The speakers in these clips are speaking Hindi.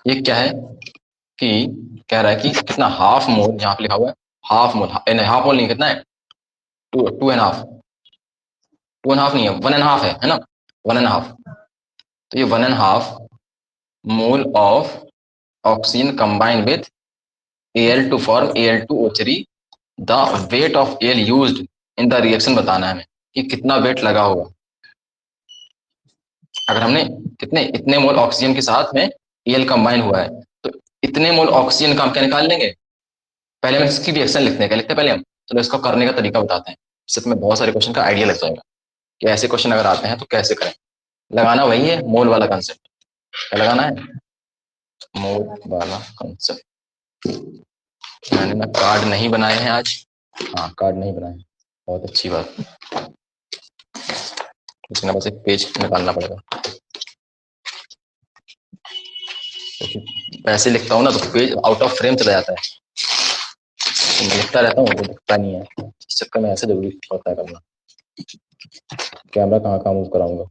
ये क्या है कि कह रहा है कि कितना हाफ मोल, यहाँ पे लिखा हुआ है हाफ मोल, हाफ मोल नहीं, कितना है, two and half, two and half नहीं है, वन एंड हाफ है ना, वन एंड हाफ। तो ये one and half mole of oxygen combine with Al to form Al2O3, the weight of Al used in the reaction बताना है हमें कि कितना वेट लगा होगा अगर हमने कितने इतने मोल ऑक्सीजन के साथ में Al कंबाइन हुआ है, तो इतने मोल ऑक्सीजन का हम क्या निकाल लेंगे। पहले हम इसकी रिएक्शन लिखते हैं, क्या लिखते हैं पहले हम, चलो इसको करने का तरीका बताते हैं, इससे तुम्हें बहुत सारे क्वेश्चन का आइडिया लग जाएगा कि ऐसे क्वेश्चन अगर आते हैं तो कैसे करें। लगाना वही है मोल वाला कंसेप्ट, क्या लगाना है, मोल वाला कंसेप्ट। मैंने ना कार्ड नहीं बनाए हैं आज, हाँ कार्ड नहीं बनाए, बहुत अच्छी बात, इसमें बस एक पेज निकालना पड़ेगा, ऐसे लिखता हूँ ना तो पेज आउट ऑफ फ्रेम चला जाता है, तो मैं लिखता रहता हूँ तो दिखता नहीं है, इस चक्कर में ऐसे जरूरी होता है करना। कैमरा कहाँ कहाँ मूव कराऊंगा,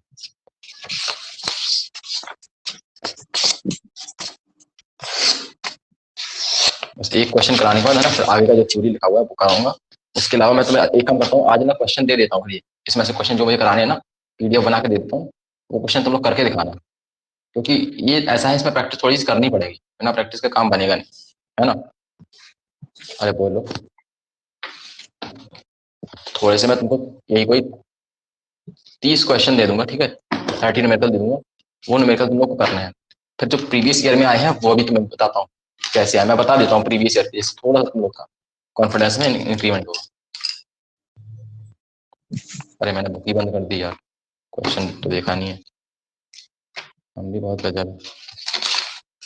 बस एक क्वेश्चन कराने के बाद है ना, फिर आगे का जो थ्योरी लिखा हुआ है वो कराऊंगा। उसके अलावा मैं तुम्हें एक काम करता हूँ, आज ना क्वेश्चन दे देता हूँ, इसमें से क्वेश्चन जो मुझे कराने हैं ना, पीडीएफ बना के दे देता हूँ, वो क्वेश्चन तुम लोग करके दिखाना, क्योंकि ये ऐसा है, इसमें प्रैक्टिस थोड़ी सी करनी पड़ेगी, बिना प्रैक्टिस का काम बनेगा नहीं, है ना। अरे बोलो, थोड़े से मैं तुमको यही कोई 30 क्वेश्चन दे दूंगा, ठीक है, 30 न्यूमेरिकल दे दूंगा, वो न्यूमेरिकल तुम लोग को करना है। फिर जो प्रीवियस ईयर में आए हैं वो भी तुम्हें बताता हूँ कैसे आए, मैं बता देता हूँ प्रीवियस ईयर, थोड़ा सा तुम लोग का कॉन्फिडेंस में इंक्रीमेंट होगा। अरे मैंने बुक ही बंद कर दी यार, क्वेश्चन तो देखा नहीं है, हम भी बहुत गजब।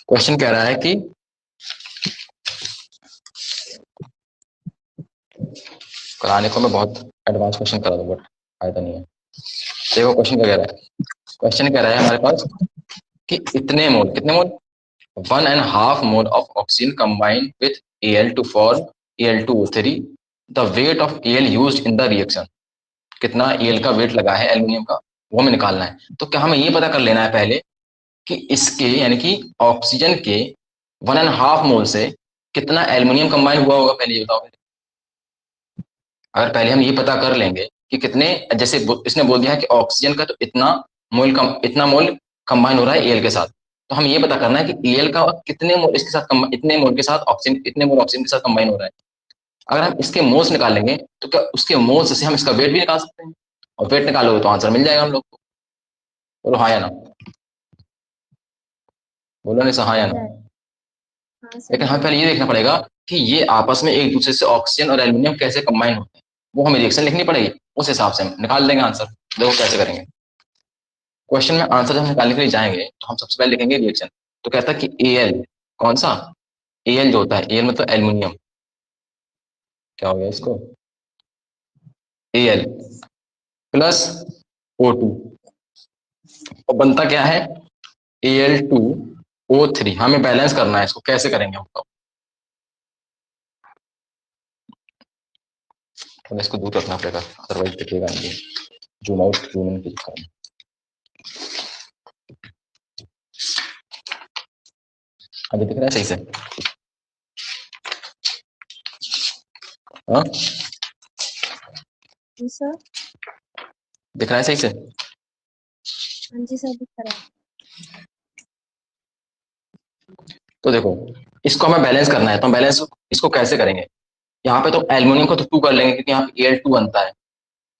क्वेश्चन कह रहा है कि कराने को मैं बहुत एडवांस क्वेश्चन करा दूंगा, फायदा नहीं है। देखो क्वेश्चन क्या कह रहा है, क्वेश्चन कह रहा है हमारे पास कि इतने मोल, कितने mole, 1.5 mole of oxygen combined with Al to form Al2O3, the weight of Al used in the reaction, कितना Al का वेट लगा है एल्यूमिनियम का, वो हमें निकालना है। तो क्या हमें ये पता कर लेना है पहले कि इसके यानी कि ऑक्सीजन के 1.5 मोल से कितना एल्यूमिनियम कंबाइन हुआ होगा, पहले ये बताओ। अगर पहले हम ये पता कर लेंगे कि कितने, जैसे इसने बोल दिया है कि ऑक्सीजन का तो इतना मोल कंबाइन हो रहा है एल के साथ, तो हम ये पता करना है कि एल का कितने मोल इसके साथ इतने मोल के साथ ऑक्सीजन, इतने मोल ऑक्सीजन के साथ कंबाइन हो रहा है। अगर हम इसके मोल्स निकाल लेंगे तो क्या उसके मोल्स से हम इसका वेट भी निकाल सकते हैं, और वेट निकालोगे तो आंसर मिल जाएगा हम लोग को। बोलो हाँ या ना, बोलो नहीं हाँ या ना। लेकिन हमें पहले ये देखना पड़ेगा कि ये आपस में एक दूसरे से ऑक्सीजन और एल्यूमिनियम कैसे कंबाइन होते हैं, वो हमें रिएक्शन लिखनी पड़ेगी, उस हिसाब से हम निकाल देंगे आंसर। देखो कैसे करेंगे, क्वेश्चन में आंसर जब हम निकालने के लिए जाएंगे तो हम सबसे पहले लिखेंगे रिएक्शन। तो कहता है कि एल, कौन सा, एल जो होता है, एल मतलब एल्यूमिनियम, क्या हो गया इसको, एल प्लस O2, और बनता क्या है, Al2O3। हमें बैलेंस करना है इसको, कैसे करेंगे हम बताओ। तो इसको दूर रखना पड़ेगा, अदरवाइज दिखेगा नहीं, जूम आउट जूम इन कीजिए। अभी दिख रहा है सही से, हाँ सर दिख रहा है सही से, हाँ जी सर दिख रहा है। तो देखो इसको हमें बैलेंस करना है, तो हम बैलेंस इसको कैसे करेंगे, यहाँ पे तो एल्यूमिनियम को तो 2 कर लेंगे क्योंकि यहाँ पे Al2 बनता है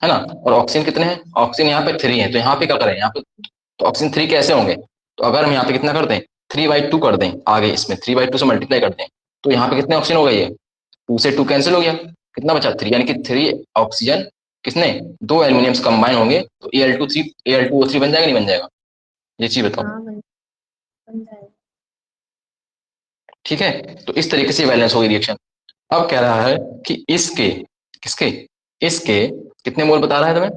ना, और ऑक्सीजन कितने हैं, ऑक्सीजन यहाँ पे 3 है, तो यहाँ पे क्या करें, यहाँ पे तो ऑक्सीजन 3 कैसे होंगे, तो अगर हम यहाँ पे कितना कर दें, 3/2 कर दें, आगे इसमें 3/2 से मल्टीप्लाई कर दें, तो यहाँ पे कितने ऑक्सीजन हो गए, ये 2 से 2 कैंसिल हो गया, कितना बचा 3, यानी कि 3 ऑक्सीजन किसने, 2 एल्यूमिनियम कंबाइन होंगे तो Al2O3 बन जाएगा नहीं बन जाएगा, ये चीज बताओ। हाँ बन जाएगा। ठीक है, तो इस तरीके से बैलेंस होगी रिएक्शन। अब कह रहा है कि इसके, किसके, इसके कितने मोल बता रहा है तुम्हें,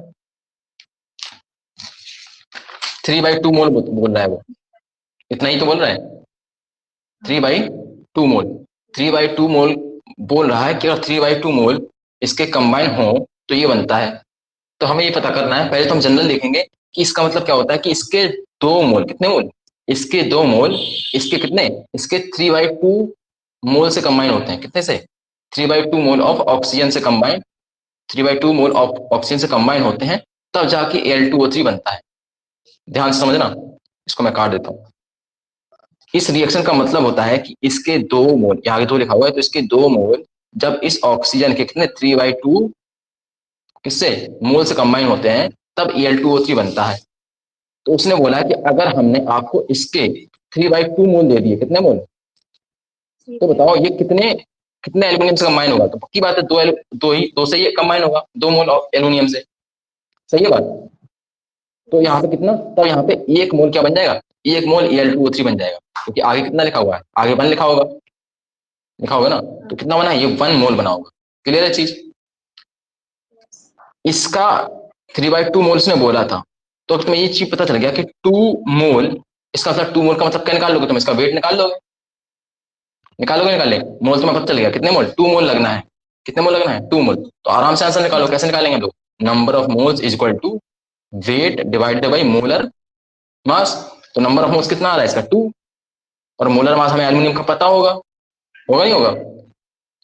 3/2 मोल बोल रहा है वो, इतना ही तो बोल रहा है, 3/2 मोल, 3/2 मोल बोल रहा है कि अगर 3/2 मोल इसके कंबाइन हो तो ये बनता है। तो हमें ये पता करना है, पहले तो हम जनरल देखेंगे कि इसका मतलब क्या होता है कि इसके 2 मोल, कितने मोल, इसके 2 मोल इसके कितने, इसके 3/2 मोल से कंबाइन होते हैं। कितने से? 3/2 मोल ऑफ ऑक्सीजन से कंबाइन, 3/2 मोल ऑफ ऑक्सीजन से कंबाइन होते हैं, तब जाके Al2O3 बनता है। ध्यान से समझना, इसको मैं काट देता हूँ। इस रिएक्शन का मतलब होता है कि इसके 2 मोल, यहाँ आगे 2 लिखा हुआ है, तो इसके 2 मोल जब इस ऑक्सीजन के कितने 3/2 किससे मोल से कंबाइन होते हैं, तब Al2O3 बनता है। तो उसने बोला कि अगर हमने आपको इसके 3/2 मोल दे दिए, कितने मोल, तो बताओ ये कितने कितने एल्यूमिनियम से कंबाइन होगा? तो पक्की बात है दो से ये कंबाइन होगा, 2 मोल एल्यूमिनियम से। सही है बात? तो यहाँ पे कितना, तब यहाँ पे 1 मोल क्या बन जाएगा, 1 मोल Al2O3 बन जाएगा, क्योंकि आगे कितना लिखा हुआ है, आगे 1 लिखा होगा ना, तो कितना बना, ये 1 मोल बना होगा। क्लियर है चीज? इसका 3/2 मोल उसने बोला था, तो तुम्हें ये चीज पता चल गया कि 2 मोल, इसका मतलब 2 मोल का मतलब क्या निकाल लोगे तुम, इसका वेट निकाल लोगे, निकाल ले मोल, तुम्हें पता चल गया कितने मोल, 2 मोल लगना है। कितने मोल लगना है? 2 मोल। तो आराम से आंसर निकालो। कैसे निकालेंगे हम लोग? Number of moles is equal to weight divided by molar mass. तो नंबर ऑफ मोल्स कितना आ रहा है इसका, 2, और मोलर मास हमें एल्यूमिनियम का पता होगा, होगा नहीं होगा?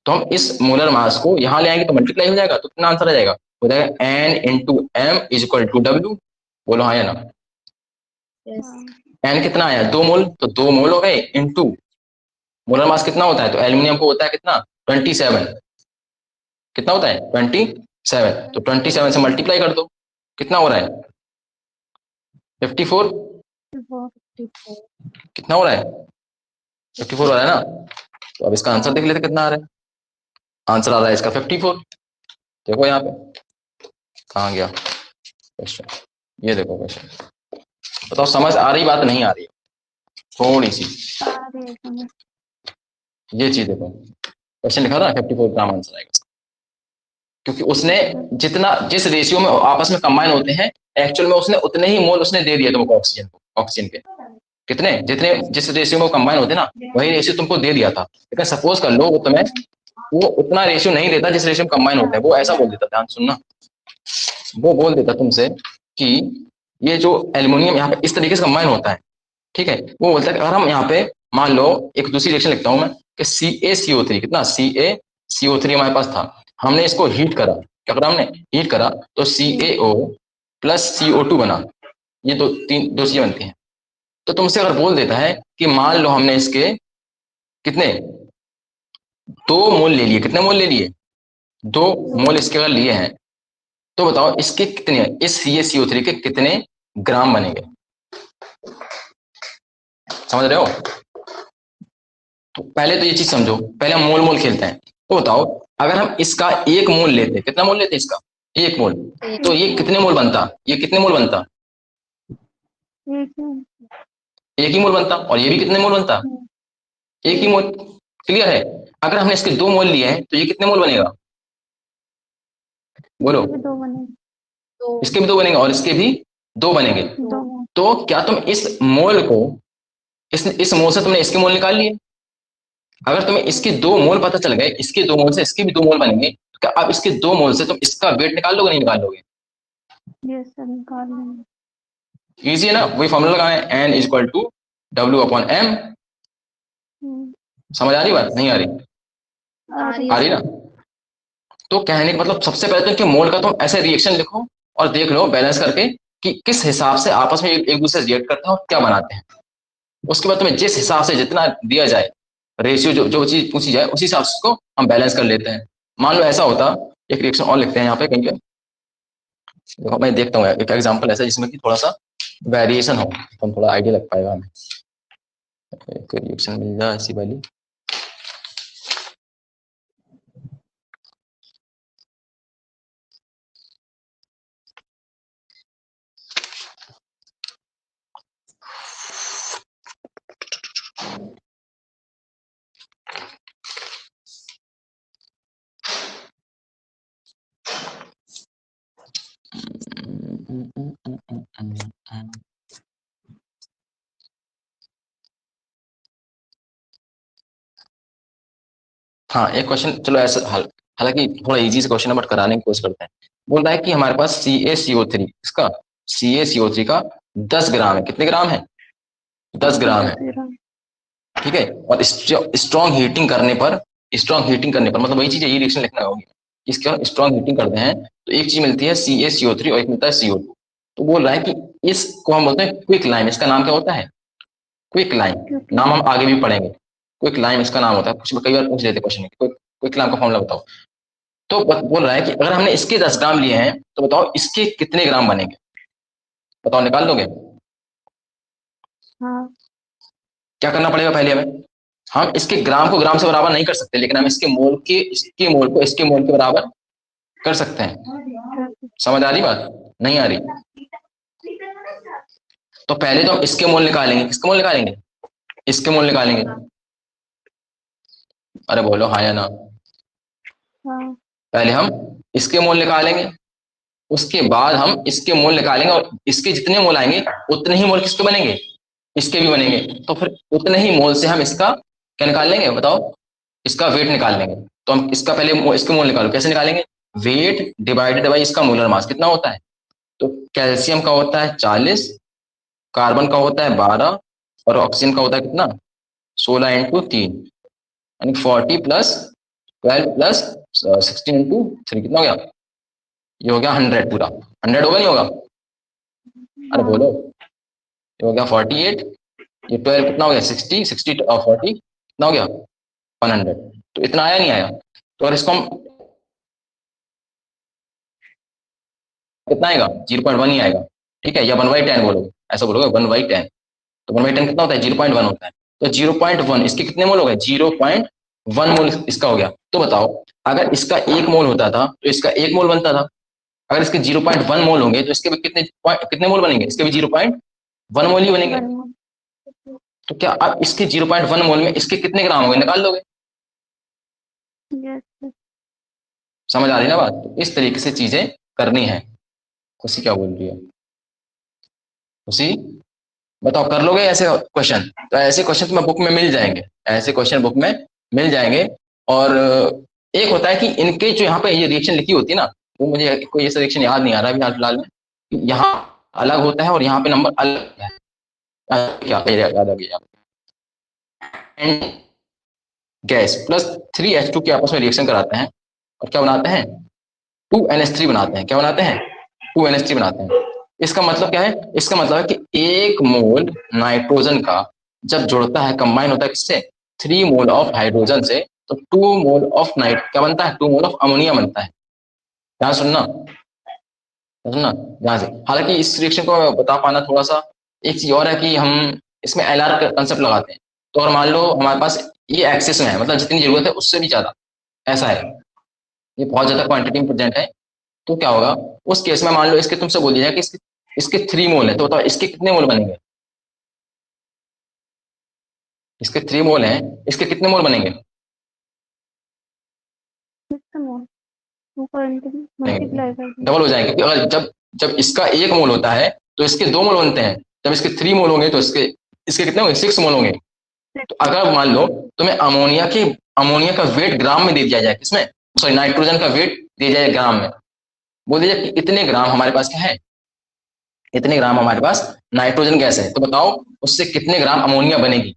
तो हम इस मोलर मास को यहाँ ले आएंगे तो मल्टीप्लाई हो जाएगा, तो कितना आंसर आ जाएगा, हो जाएगा N into M is equal to W। बोलो हाँ या ना? N कितना आया, 2 मोल, तो 2 मोल हो गए इंटू मोलर मास कितना होता है, तो एल्यूमिनियम को होता है कितना, 27। कितना होता है, 27। तो 27 से मल्टीप्लाई कर दो, कितना हो रहा है, 54। कितना हो रहा है, 54 हो रहा है ना? तो अब इसका आंसर देख लेते कितना आ रहा है। आंसर आ रहा है इसका 54। देखो यहाँ पे कहाँ गया क्वेश्चन, ये देखो क्वेश्चन। बताओ समझ आ रही बात, नहीं आ रही थोड़ी सी? ये चीज देखो, क्वेश्चन लिखा था ना 54 ग्राम आंसर आएगा, क्योंकि उसने जितना जिस रेशियो में आपस में कंबाइन होते हैं, एक्चुअल में उसने उतने ही मोल उसने दे दिया तुमको ऑक्सीजन के। कितने, जितने जिस रेशियो में कंबाइन होते ना, वही रेशियो तुमको दे दिया था। लेकिन सपोज कर लो वो तुम्हें वो उतना रेशियो नहीं देता जिस रेशियो में कंबाइन होते हैं, वो ऐसा बोल देता, ध्यान सुनना, वो बोल देता तुमसे कि ये जो एल्यूमिनियम यहाँ पे इस तरीके से कंबाइन होता है, ठीक है, वो बोलता है कि अगर हम यहाँ पे मान लो एक दूसरी रिएक्शन लिखता हूं मैं कि CaCO3, कितना CaCO3 हमारे पास था, हमने इसको हीट करा, क्या करा हमने, हीट करा, तो CaO प्लस CO2 बना, ये दो चीजें बनती हैं। तो तुमसे अगर बोल देता है कि मान लो हमने इसके कितने 2 मोल ले लिए, कितने मोल ले लिए, 2 मोल इसके अगर लिए हैं, तो बताओ इसके कितने, इस CaCO3 के कितने ग्राम बनेंगे? समझ रहे हो? तो पहले तो ये चीज समझो, पहले हम मोल मोल खेलते हैं। तो बताओ अगर हम इसका 1 मोल लेते, कितना मोल लेते इसका, 1 मोल, तो ये कितने मोल बनता, ये कितने मोल बनता, 1 ही मोल बनता, और ये भी कितने मोल बनता, 1 ही मोल। क्लियर है? अगर हमने इसके 2 मोल लिए हैं तो ये कितने मोल बनेगा, बोलो? इसके भी 2 बनेंगे और इसके भी 2 बनेंगे। तो क्या तुम इस मोल को इस मोल से तुमने इसके मोल निकाल लिए? अगर तुम्हें इसके 2 मोल पता चल गए, इसके 2 मोल से इसके भी 2 मोल बनेंगे, तो क्या अब इसके 2 मोल से तुम इसका वेट निकाल लोगे, नहीं निकाल लोगे? यस सर, निकाल लेंगे। इजी है ना? वही फॉर्मूला लगाए, N is equal to W upon M। समझ आ रही बात, नहीं आ रही? आ रही ना? तो कहने का मतलब सबसे पहले तो इनके मोल का तुम ऐसे रिएक्शन लिखो और देख लो बैलेंस करके कि किस हिसाब से आपस में एक दूसरे से रिएक्ट करते हैं और क्या बनाते हैं। उसके बाद तुम्हें जिस हिसाब से जितना दिया जाए रेशियो, जो चीज पूछी जाए उसी हिसाब से उसको हम बैलेंस कर लेते हैं। मान लो ऐसा होता, एक रिएक्शन और लिखते हैं यहाँ पे कहीं पे, देखो मैं देखता हूँ एक एग्जांपल ऐसा जिसमें कि थोड़ा सा वेरिएशन हो, तो हम थोड़ा आइडिया लग पाएगा हमें। एक रिएक्शन मिल जाए ऐसी वाली, हाँ एक क्वेश्चन, चलो ऐसा हालांकि थोड़ा इजी से क्वेश्चन है बट कराने की कोशिश करते हैं। बोल रहा है कि हमारे पास CaCO3, इसका CaCO3 का 10 ग्राम है, कितने ग्राम है, 10 ग्राम है, 10 ग्राम। ठीक है। और स्ट्रॉन्ग हीटिंग करने पर, मतलब वही चीज है, ये रिएक्शन लिखना होगी। इसके बाद स्ट्रॉन्ग हीटिंग करते हैं तो एक चीज मिलती है CaCO3 और एक मिलता है CO2। तो बोल रहा है कि इसको हम बोलते हैं क्विक लाइम। इसका नाम क्या होता है? Quick lime. क्योंकि नाम हम आगे भी पढ़ेंगे। क्विक लाइम इसका नाम होता है, कुछ कई बार पूछ लेते क्वेश्चन में, क्विक लाइम का फॉर्मूला बताओ। तो बोल रहा है कि अगर हमने इसके 10 ग्राम लिए हैं तो बताओ इसके कितने ग्राम बनेंगे? बताओ, निकाल लोगे? हाँ। क्या करना पड़ेगा पहले हमें? हम इसके ग्राम को ग्राम से बराबर नहीं कर सकते, लेकिन हम इसके मोल को इसके मोल के बराबर कर सकते हैं। समझ आ रही बात? नहीं आ रही? तो पहले तो हम इसके मोल निकालेंगे। किसके मोल निकालेंगे? इसके मोल निकालेंगे। अरे बोलो हाँ या ना। हाँ। पहले हम इसके मोल निकालेंगे, उसके बाद हम इसके मोल निकालेंगे, और इसके जितने मोल आएंगे उतने ही मोल किसके बनेंगे? इसके भी बनेंगे। तो फिर उतने ही मोल से हम इसका क्या निकाल लेंगे? बताओ, इसका वेट निकाल लेंगे। तो हम इसका पहले इसके मोल निकालो, कैसे निकालेंगे? वेट डिवाइडेड बाई इसका मोलर मास कितना होता है? तो कैल्शियम का होता है 40, कार्बन का होता है 12, और ऑक्सीजन का होता है कितना? 16 × 3, यानी 40 प्लस 12 प्लस 16 × 3 कितना हो गया? ये हो गया 100 पूरा। 100 होगा नहीं होगा? अरे हाँ। बोलो। ये हो गया 48, ये 12 कितना हो गया? 60, 60 और 40 कितना हो गया? 100। तो इतना आया नहीं आया? तो अगर इसको हम कितना आएगा? 0.1 ही आएगा, ठीक है। या 1/10 बोलोगे, ऐसा बोलोगे 1/10। तो 1/10 कितना होता है? 0.1 होता है। तो 0.1 इसके कितने मोल हो गए? 0.1 मोल इसका हो गया। तो बताओ, अगर इसका 1 मोल होता था तो इसका 1 मोल बनता था। अगर इसके 0.1 मोल होंगे तो इसके भी कितने कितने मोल बनेंगे? इसके भी 0.1 मोल ही बनेंगे। तो क्या अब इसके 0.1 मोल में इसके कितने ग्राम होंगे? निकाल लोगे? यस। समझ आ रही ना बात? तो इस तरीके से चीजें करनी है। खुशी क्या बोल रही है? खुशी बताओ, कर लोगे ऐसे क्वेश्चन? तो ऐसे क्वेश्चन तुम्हें बुक में मिल जाएंगे, ऐसे क्वेश्चन बुक में मिल जाएंगे। और एक होता है कि इनके जो यहाँ पे ये रिएक्शन लिखी होती है ना, वो मुझे कोई ऐसा रिएक्शन याद नहीं आ रहा अभी हाल फिलहाल में। यहाँ अलग होता है और यहाँ पे नंबर अलग है। क्या याद आ गया? एंड गैस प्लस 3H2 के आपस में रिएक्शन कराते हैं और क्या बनाते हैं? 2NH3 बनाते हैं। क्या बनाते हैं? 2NH3 बनाते हैं। इसका मतलब क्या है? इसका मतलब है कि 1 मोल नाइट्रोजन का जब जुड़ता है, कंबाइन होता है किससे? 3 मोल ऑफ हाइड्रोजन से, तो 2 मोल ऑफ नाइट क्या बनता है? 2 मोल ऑफ अमोनिया बनता है। ध्यान सुनना, सुनना ध्यान से। हालांकि इस रिएक्शन को बता पाना थोड़ा सा, एक चीज और है कि हम इसमें LR का कंसेप्ट लगाते हैं। तो अगर मान लो हमारे पास ये एक्सेस में है, मतलब जितनी जरूरत है उससे भी ज्यादा, ऐसा है, ये बहुत ज्यादा क्वांटिटी में प्रेजेंट है, तो क्या होगा? उस केस में मान लो इसके तुमसे बोल दिया जाए कि इसके 3 मोल है, तो बताओ इसके कितने मोल बनेंगे? इसके 3 मोल हैं, इसके कितने मोल बनेंगे? मल्टीप्लाई कर दो। डबल हो जाएंगे, क्योंकि अगर जब जब इसका 1 मोल होता है तो इसके 2 मोल बनते हैं। जब इसके 3 मोल होंगे तो इसके इसके कितने होंगे? 6 मोल होंगे। तो अगर मान लो तुम्हें अमोनिया का वेट ग्राम में दे दिया जाए, किसमें? सॉरी, नाइट्रोजन का वेट दिया जाए ग्राम में, बोल दिया कि इतने ग्राम हमारे पास क्या है? इतने ग्राम हमारे पास नाइट्रोजन गैस है, तो बताओ उससे कितने ग्राम अमोनिया बनेगी?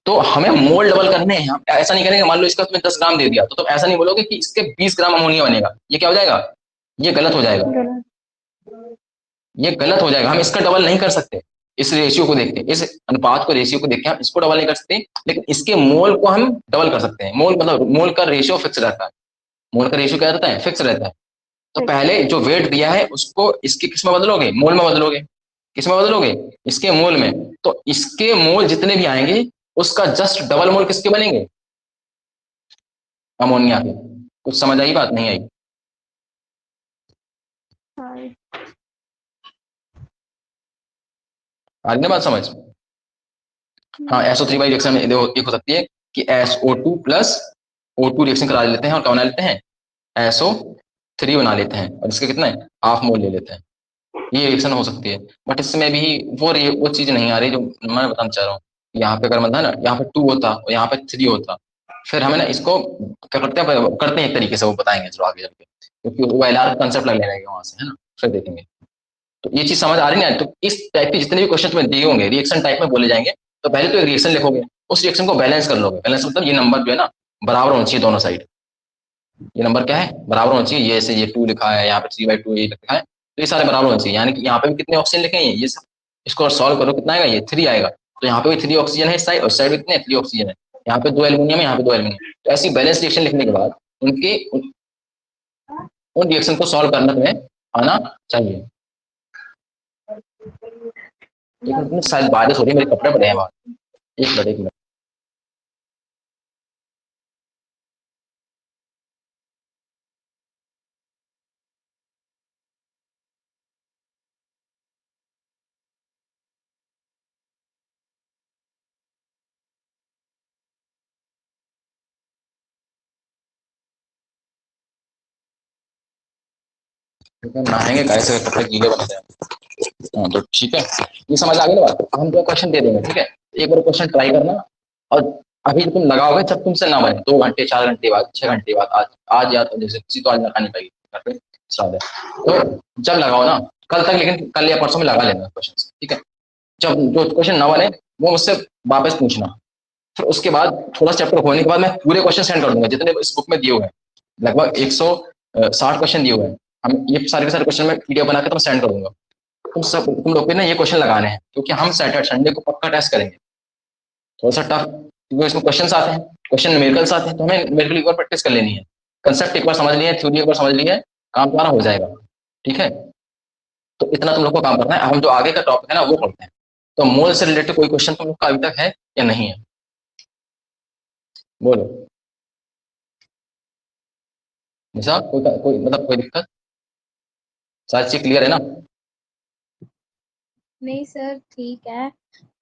तो हमें मोल डबल करने हैं। हम ऐसा नहीं करेंगे मान लो इसका तुम्हें 10 ग्राम दे दिया तो तुम ऐसा नहीं बोलोगे कि इसके 20 ग्राम अमोनिया बनेगा। ये क्या हो जाएगा? ये गलत हो जाएगा। गलत। ये गलत हो जाएगा। हम इसका डबल नहीं कर सकते। इस रेशियो को देख के, इस अनुपात को, रेशियो को देख के हम इसको डबल नहीं कर सकते, लेकिन इसके मोल को हम डबल कर सकते हैं। मोल मतलब मोल का रेशियो फिक्स रहता है। मोल का रेशियो क्या रहता है? फिक्स रहता है। तो पहले जो वेट दिया है उसको इसके किस में बदलोगे? मोल में बदलोगे। किस में बदलोगे? इसके मोल में। तो इसके मोल जितने भी आएंगे उसका जस्ट डबल मोल किसके बनेंगे? अमोनिया के। कुछ समझ आई बात? नहीं आई? आ रही ना बात समझ? हाँ, SO3 रिएक्शन में देखो एक हो सकती है कि SO2 प्लस O2 रिएक्शन करा लेते हैं और क्या बना लेते हैं? SO3 बना लेते हैं, और इसके कितना है? हाफ मोल ले लेते हैं। ये रिएक्शन हो सकती है, बट इसमें भी वो चीज नहीं आ रही जो मैं बताना चाह रहा हूँ। यहाँ पे अगर मतलब ना, यहाँ पे 2 होता और यहाँ पे 3 होता, फिर हमें ना इसको क्या करते हैं एक तरीके से, वो बताएंगे चलो आगे चल के, क्योंकि वो LR कंसेप्ट लग लेगा वहां से, है ना? फिर देखेंगे। तो ये चीज समझ आ रही है। तो इस टाइप के जितने भी क्वेश्चन में दिए होंगे रिएक्शन टाइप में बोले जाएंगे, तो पहले तो एक रिएक्शन लिखोगे, उस रिएक्शन को बैलेंस कर लोगे। बैलेंस मतलब ये नंबर जो है ना बराबर होना चाहिए दोनों साइड। ये नंबर क्या है, बराबर होना चाहिए। ये ऐसे ये 2 लिखा है, यहाँ पे 3/2 ये लिखा है, तो ये सारे बराबर होना चाहिए। यानी कि यहाँ पे भी कितने ऑक्सीजन लिखे हैं ये सब, इसको सॉल्व करो कितना आएगा, ये 3 आएगा। तो यहाँ पे भी 3 ऑक्सीजन है इस साइड, और साइड में कितने 3 ऑक्सीजन है। यहाँ पे 2 एल्यूमिनियम है, यहाँ पे 2 एल्यूमिनियम। तो ऐसी बैलेंस रिएक्शन लिखने के बाद उनके उन रिएक्शन को सॉल्व करना तुम्हें आना चाहिए। एक मिनट, शायद बारिश हो रही है, मेरे कपड़े पड़े हैं बाहर। एक मिनट। नहाएंगे कैसे, कपड़े गीले बने थे। हाँ तो ठीक है, ये समझ आ गई ना बात। अब हम तुम्हें क्वेश्चन दे देंगे, ठीक है। एक बार क्वेश्चन ट्राई करना, और अभी तुम लगाओगे जब तुमसे ना बने 2 घंटे 4 घंटे बाद 6 घंटे बाद, आज आज या तो जैसे किसी तो आज लगा नहीं पाएगी घर पे श्राद्ध है, तो जब लगाओ ना कल तक, लेकिन कल या परसों में लगा लेना क्वेश्चन, ठीक है। जब जो क्वेश्चन ना बने वो मुझसे वापस पूछना। फिर उसके बाद थोड़ा चैप्टर होने के बाद मैं पूरे क्वेश्चन सेंड कर दूंगा जितने इस बुक में दिए हुए हैं। लगभग 160 क्वेश्चन दिए हुए हैं। हम ये सारे के सारे क्वेश्चन में पीडीएफ बना के तुम सेंड कर दूंगा। तुम लोग पे ना ये क्वेश्चन लगाने हैं, क्योंकि हम सैटरडे संडे को पक्का टेस्ट करेंगे। थोड़ा सा टफ, क्योंकि इसमें क्वेश्चन आते हैं, क्वेश्चन न्यूमेरिकल्स आते हैं, तो हमें न्यूमेरिकल एक बार प्रैक्टिस कर लेनी है। कंसेप्ट एक बार समझ लिया है, थ्योरी एक बार समझ लिया है, काम तुम्हारा हो जाएगा, ठीक है। तो इतना तुम लोग को काम करना है। अब हम जो आगे का टॉपिक है ना वो पढ़ते हैं। तो मोल से रिलेटेड कोई क्वेश्चन तुम लोग का अभी तक है या नहीं है, बोलो। निशा, कोई मतलब कोई दिक्कत, सारी चीज क्लियर है ना? नहीं सर ठीक है,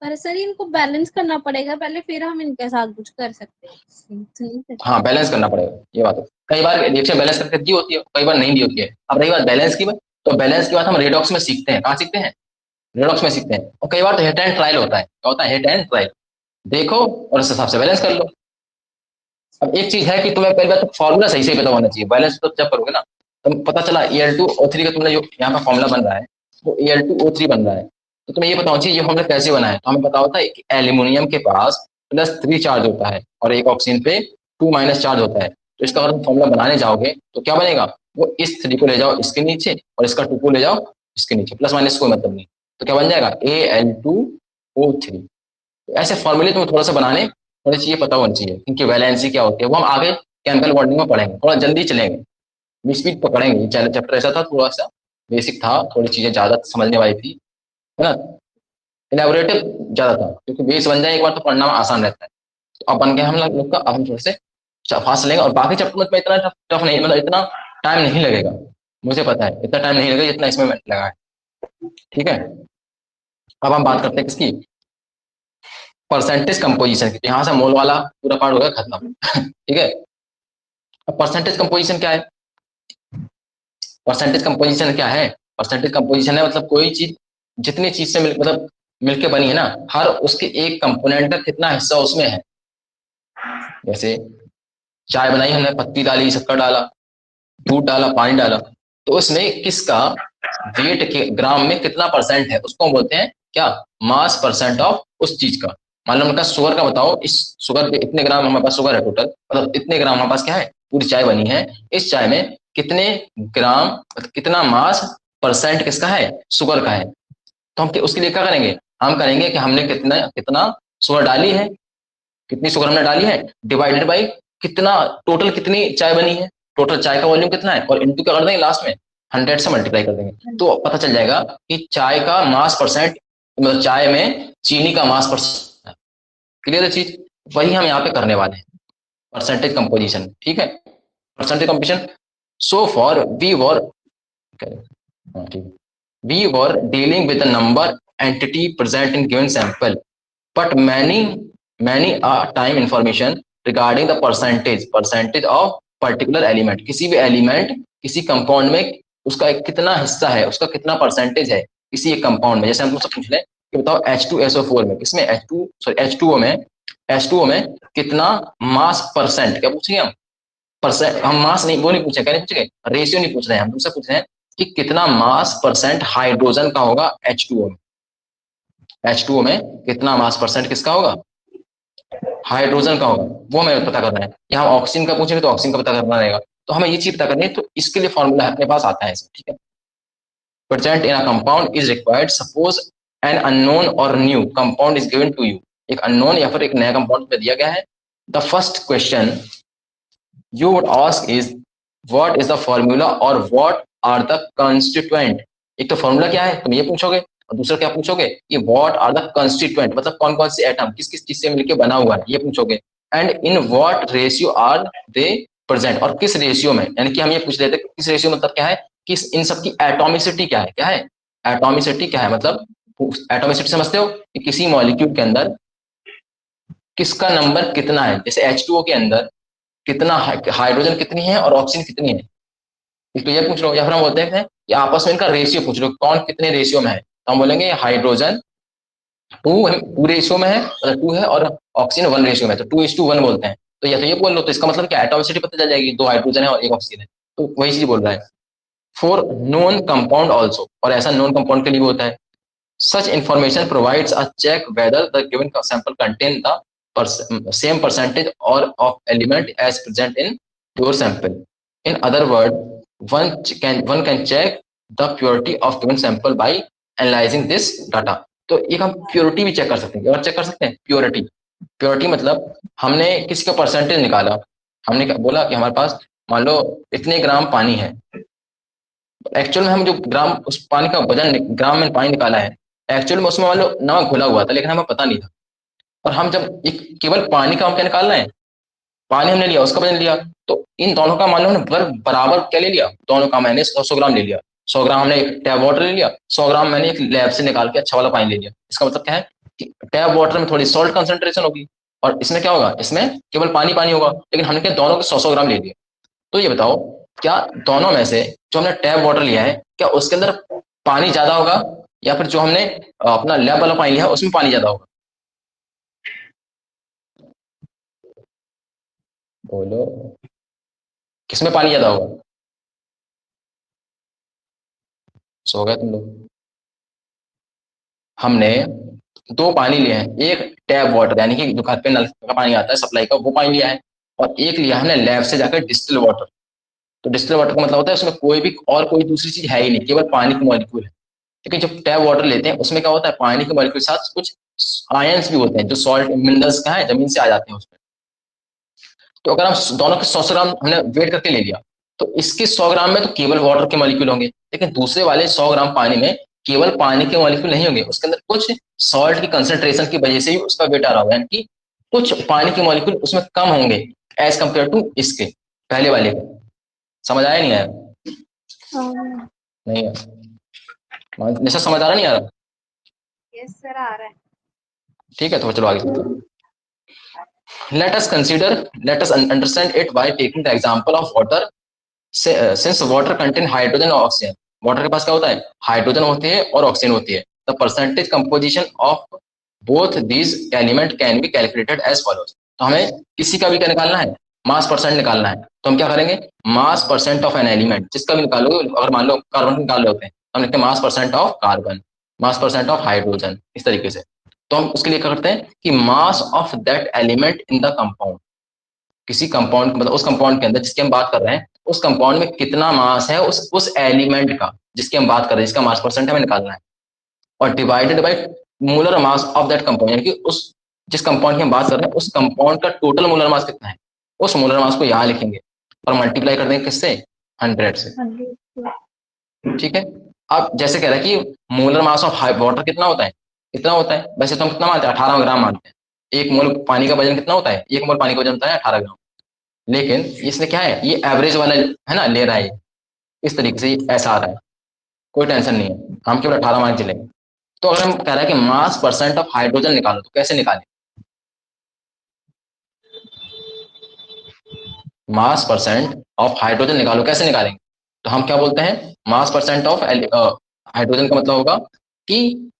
पर सर इनको बैलेंस करना पड़ेगा पहले, फिर हम इनके साथ कुछ कर सकते हैं। नहीं सर। हाँ बैलेंस करना पड़ेगा, ये बात है। कई बार रिएक्शन बैलेंस करके दी होती है, कई बार नहीं दी होती है। अब रही बात बैलेंस की, तो बैलेंस की बात हम रेडॉक्स में सीखते हैं। कहाँ सीखते हैं? रेडॉक्स में सीखते हैं। और कई बार तो हिट एंड ट्रायल होता है। क्या होता है? Hit and trial. देखो और उस हिसाब से बैलेंस कर लो। अब एक चीज है कि तुम्हें पहली बात तो फॉर्मूला सही से पता होना चाहिए। बैलेंस तो जब करोगे ना, तो पता चला Al2O3 का तुमने जो यहाँ पर फॉर्मूला बन रहा है वो Al2O3 बन रहा है, तो तुम्हें ये पता होना चाहिए ये फॉर्मूला कैसे बना है। तो हमें पता होता है कि एल्यूमिनियम के पास +3 चार्ज होता है और एक ऑक्सीजन पे 2- चार्ज होता है। तो इसका अगर तुम फॉर्मूला बनाने जाओगे तो क्या बनेगा, वो इस 3 को ले जाओ इसके नीचे और इसका 2 को ले जाओ इसके नीचे, प्लस माइनस कोई मतलब नहीं। तो क्या बन जाएगा Al2O3। ऐसे फॉर्मूले तुम्हें थोड़ा सा बनाने थोड़ी चीजें पता होनी चाहिए, इनकी वैलेंसी क्या होती है, वो हम आगे केमिकल बॉन्डिंग में पढ़ेंगे। थोड़ा जल्दी चलेंगे, स्पीड पकड़ेंगे। चैप्टर ऐसा था, थोड़ा सा बेसिक था, थोड़ी चीजें ज्यादा समझने वाली थी, है ना। इलेबोरेटिव ज्यादा था, क्योंकि बेस बन जाए एक बार तो पढ़ना में आसान रहता है। तो अब बन गया हम लोग का। अब हम थोड़े से फास्ट चलेंगे, और बाकी चैप्टर में इतना टफ नहीं, मतलब इतना टाइम नहीं लगेगा। मुझे पता है इतना टाइम नहीं लगेगा जितना इसमें लगा है, ठीक है। अब हम बात करते हैं किसकी, परसेंटेज कंपोजिशन की। यहाँ से मोल वाला पूरा पार्ट हो गया खत्म ठीक है। अब परसेंटेज कंपोजिशन क्या है? परसेंटेज कंपोजिशन क्या है? परसेंटेज कंपोजिशन है मतलब कोई चीज जितनी चीज से मतलब मिलके बनी है ना, हर उसके एक कंपोनेंट का कितना हिस्सा उसमें है। जैसे चाय बनाई हमने, पत्ती डाली, शक्कर डाला, दूध डाला, पानी डाला, तो उसमें किसका वेट के ग्राम में कितना परसेंट है उसको हम बोलते हैं क्या, मास परसेंट ऑफ उस चीज का। मान लो उनका शुगर का बताओ, इस शुगर पे इतने ग्राम हमारे पास शुगर है टोटल, मतलब इतने ग्राम हमारे पास क्या है, पूरी चाय बनी है, इस चाय में कितने ग्राम कितना मास परसेंट किसका है, शुगर का है। तो हम उसके लिए क्या करेंगे, हम करेंगे कि हमने कितना कितना शुगर डाली है, कितनी शुगर हमने डाली है, डिवाइडेड बाई कितना टोटल कितनी चाय बनी है, टोटल चाय का वॉल्यूम कितना है, और इनटू क्या कर देंगे लास्ट में 100 से मल्टीप्लाई कर देंगे, तो पता चल जाएगा कि चाय का मास परसेंट, मतलब चाय में चीनी का मास परसेंट। क्लियर है चीज? वही हम यहाँ पे करने वाले हैं, परसेंटेज कंपोजिशन, ठीक है। Percentage composition, so for we were, ठीक, we were dealing with the number entity present in given sample, but many time information regarding the percentage of particular element। किसी भी एलिमेंट किसी कंपाउंड में उसका एक कितना हिस्सा है, उसका कितना परसेंटेज है किसी एक कंपाउंड में। जैसे हम तुमसे पूछ लें कि बताओ H2SO4 में, किसमें H2O में कितना मास परसेंट, क्या पूछेंगे हम, परसेंट। हम मास नहीं, वो नहीं पूछे, क्या नहीं पूछेंगे, रेशियो नहीं पूछ रहे हैं हम, तुमसे पूछ रहे हैं कि कितना मास परसेंट हाइड्रोजन का होगा H2O में। H2O में कितना मास परसेंट किसका होगा, हाइड्रोजन का होगा, वो हमें पता करना है। यहाँ ऑक्सीजन का पूछेंगे तो ऑक्सीजन का पता करना रहेगा, तो हमें ये चीज पता करनी है। तो इसके लिए फॉर्मूला अपने पास आता है, ठीक है। Present in a compound is required, suppose an unknown और new compound is given to you. एक अननोन या फिर एक नया कंपाउंड पे दिया गया है। The first question you would ask is what is the formula और व्हाट आर द कंस्टिट्यूएंट। एक तो फॉर्मूला क्या है तुम ये पूछोगे, और दूसरा क्या पूछोगे कि व्हाट आर द कंस्टिट्यूएंट, मतलब कौन कौन से एटम किस किस चीज से मिलकर बना हुआ है ये पूछोगे। And in what ratio are they present, और किस रेशियो में, यानी कि हम ये पूछ लेते हैं किस रेशियो मतलब क्या है कि इन सबकी एटॉमिसिटी क्या है। क्या है एटॉमिसिटी, क्या है मतलब एटॉमिसिटी समझते हो कि किसी मॉलिक्यूल के अंदर किसका नंबर कितना है। जैसे H2O के अंदर कितना हाइड्रोजन कितनी है और ऑक्सीजन कितनी है, एक तो ये पूछ लो। या फिर हम बोलते हैं कि आपस में इनका रेशियो पूछ लो कौन कितने रेशियो में है, तो हम बोलेंगे हाइड्रोजन टू रेशियो में है, मतलब 2 है, और ऑक्सीजन 1 रेशियो में है, तो 2:1 बोलते हैं। तो या तो ये बोल लो, तो इसका मतलब क्या एटॉमिसिटी पता चल जाएगी, 2 हाइड्रोजन है और 1 ऑक्सीजन है, तो वही चीज बोल रहा है। फॉर नॉन कंपाउंड ऑल्सो, और ऐसा नॉन कंपाउंड के लिए भी होता है। Such information provides a check whether the given sample contain the same percentage or of element as present in your sample. In other words, one can check the purity of given sample by analyzing this data. तो एक हम प्योरिटी भी चेक कर सकते हैं, और चेक कर सकते हैं प्योरिटी। प्योरिटी मतलब हमने किसी का परसेंटेज निकाला, हमने बोला कि हमारे पास मान लो इतने ग्राम पानी है। एक्चुअल में हम जो ग्राम उस पानी का वजन ग्राम में पानी निकाला है, एक्चुअल में उसमें मान लो नमक घुला हुआ था, लेकिन हमें पता नहीं था। और हम जब एक केवल पानी का हम क्या निकाल रहे हैं, पानी हमने लिया उसका वजन लिया, तो इन दोनों का मान लो हमने बराबर क्या ले लिया, दोनों का मैंने 100 ग्राम ले लिया। 100 ग्राम हमने एक टैप वाटर ले लिया, 100 ग्राम मैंने एक लैब से निकाल के अच्छा वाला पानी ले लिया। इसका मतलब क्या है कि टैप वाटर में थोड़ी सॉल्ट कंसंट्रेशन होगी, और इसमें क्या होगा, इसमें केवल पानी पानी होगा, लेकिन हमने क्या दोनों के 100 ग्राम ले लिया। तो ये बताओ क्या दोनों में से जो हमने टैप वाटर लिया है, क्या उसके अंदर पानी ज्यादा होगा, या फिर जो हमने अपना लैब वाला पानी लिया है उसमें पानी ज्यादा होगा। बोलो किसमें पानी ज्यादा होगा, सो गए तुम लोग। हमने 2 पानी लिए हैं, एक टैप वाटर यानी कि जो घर पे नल का पानी आता है सप्लाई का, वो पानी लिया है, और एक लिया हमने लैब से जाकर डिस्टिल वाटर। तो डिस्टिल वाटर का मतलब होता है उसमें कोई भी और कोई दूसरी चीज है ही नहीं, केवल पानी की मॉलिक्यूल है। लेकिन जब टैप वाटर लेते हैं उसमें क्या होता है, पानी के मॉलिक्यूल के साथ कुछ आयंस भी होते हैं जो सॉल्ट मिनरल्स का है, जमीन से आ जाते हैं उसमें। तो अगर हम दोनों के 100 ग्राम हमने वेट करके ले लिया, तो इसके 100 ग्राम में तो केवल वाटर के मॉलिक्यूल होंगे, लेकिन दूसरे वाले 100 ग्राम पानी में केवल पानी के मॉलिक्यूल नहीं होंगे, उसके अंदर कुछ सॉल्ट की कंसंट्रेशन की वजह से ही उसका वेट आ रहा होगा, यानी कि कुछ पानी के मॉलिक्यूल उसमें कम होंगे एज कंपेयर टू इसके पहले वाले के। समझ आया नहीं आया? नहीं आया, जैसा समझ आ रहा नहीं आ रहा? यस सर आ रहा है। ठीक है, तो चलो आगे। Let us understand it by taking the example of water. Since water contain hydrogen और oxygen, water के पास क्या होता है, हाइड्रोजन होते हैं और ऑक्सीजन होती है। The percentage composition of both these element can be calculated as follows. तो हमें किसी का भी क्या निकालना है, मास परसेंट निकालना है। तो हम क्या करेंगे, मास परसेंट ऑफ एन एलिमेंट, जिसका भी निकालो, अगर मान लो कार्बन निकाल रहे होते हैं, हम लिखते हैं मास percent of carbon, mass percent of hydrogen, इस तरीके से। तो हम उसके लिए क्या करते हैं कि mass of that element in the compound, किसी कंपाउंड मतलब उस कंपाउंड के अंदर जिसकी हम बात कर रहे हैं, उस कंपाउंड में कितना मास है उस एलिमेंट का जिसकी हम बात कर रहे हैं, जिसका मास परसेंट हमें निकालना है, और divided by molar mass of that compound, यानी कि उस जिस कंपाउंड की हम बात कर रहे हैं उस कंपाउंड का टोटल मोलर मास कितना है, उस मोलर मास को यहाँ लिखेंगे और मल्टीप्लाई कर देंगे किससे, 100 से। ठीक है। अब जैसे कह रहा है कि मोलर मास ऑफ वाटर कितना होता है, इतना होता है। वैसे तो हम कितना मानते हैं, 18 ग्राम मानते हैं। एक मोल पानी का वजन कितना होता है, एक मोल पानी का वजन होता है 18 ग्राम। लेकिन इसने क्या है, ये एवरेज वाला है ना, ले रहा है इस तरीके से, ऐसा आ रहा है, कोई टेंशन नहीं है, हम केवल 18 मान चलेंगे। तो अगर हम कह रहे हैं कि मास परसेंट ऑफ हाइड्रोजन निकालो, तो कैसे निकालें, मास परसेंट ऑफ हाइड्रोजन निकालो, कैसे निकालेंगे? तो हम क्या बोलते हैं, मास परसेंट ऑफ हाइड्रोजन का मतलब होगा कि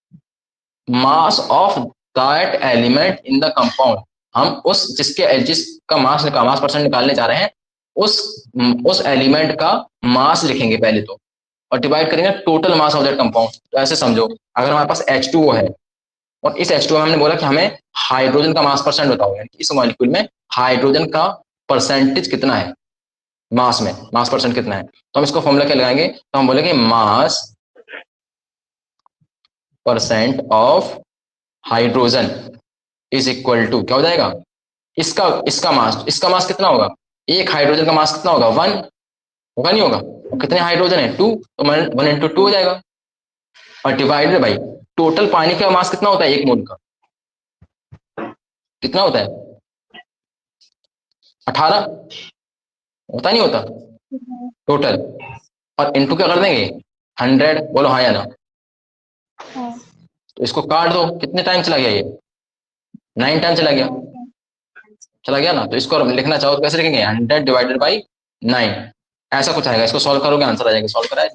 mass of that element in the compound. हम उस जिसका मास परसेंट निकालने जा रहे हैं, उस एलिमेंट का मास लिखेंगे पहले तो, और डिवाइड करेंगे total mass of that compound. तो ऐसे समझो, अगर हमारे पास H2O है और इस H2O में हमने बोला कि हमें हाइड्रोजन का मास परसेंट बताओ, यानी इस मॉलिक्यूल में हाइड्रोजन का परसेंटेज कितना है मास में, मास परसेंट कितना है। तो हम इसको फॉर्मूला क्या लगाएंगे, तो हम बोलेंगे mass percent of hydrogen is equal to क्या हो जाएगा, इसका इसका मास कितना होगा, एक हाइड्रोजन का मास कितना होगा, 1 होगा, नहीं होगा, और कितने हाइड्रोजन है 2, तो 1 इंटू 2 हो जाएगा, और डिवाइडेड बाई टोटल पानी का मास कितना होता है एक मोल का, कितना होता है 18 होता नहीं होता टोटल, और इंटू क्या कर देंगे 100, बोलो हाँ या ना। हाँ। तो इसको काट दो, कितने टाइम चला गया ये 9 टाइम चला गया, चला गया ना। तो इसको लिखना चाहो तो कैसे लिखेंगे 100 डिवाइडेड बाई 9, ऐसा कुछ आएगा। इसको सॉल्व करोगे आंसर आ जाएगा। सॉल्व करा है,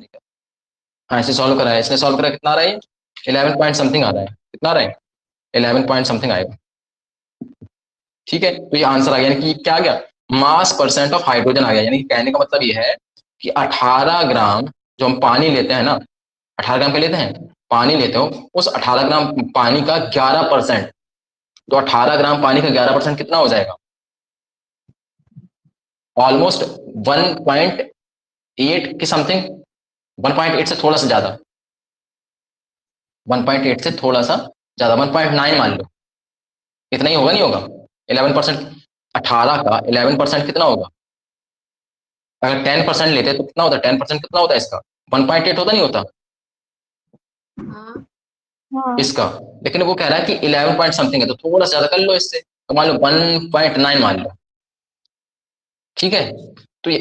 हाँ इसे सॉल्व करा है, इसने सॉल्व करा, कितना आ रहा है 11 पॉइंट समथिंग आ रहा है, कितना आ रहा है 11 पॉइंट समथिंग आएगा। ठीक है, तो ये आंसर आ गया, यानी कि क्या आ गया, मास परसेंट ऑफ हाइड्रोजन आ गया। यानी कि कहने का मतलब ये है कि 18 ग्राम जो हम पानी लेते हैं ना, 18 ग्राम क्या लेते हैं, पानी लेते हो, उस 18 ग्राम पानी का 11%, तो 18 ग्राम पानी का 11% कितना हो जाएगा, ऑलमोस्ट 1.8 की समथिंग, 1.8 से थोड़ा सा ज्यादा, 1.8 से थोड़ा सा ज्यादा, 1.9 मान लो, इतना ही होगा, नहीं होगा 11%, 18 का 11% कितना होगा, अगर 10% लेते तो कितना होता है, 10% कितना होता है इसका 1.8 होता, नहीं होता हाँ। इसका। लेकिन वो कह रहा है कि 11 पॉइंट समथिंग है, तो थोड़ा सा ज्यादा कर लो इससे, तो मान लो 1.9 मान लो, ठीक है। तो ये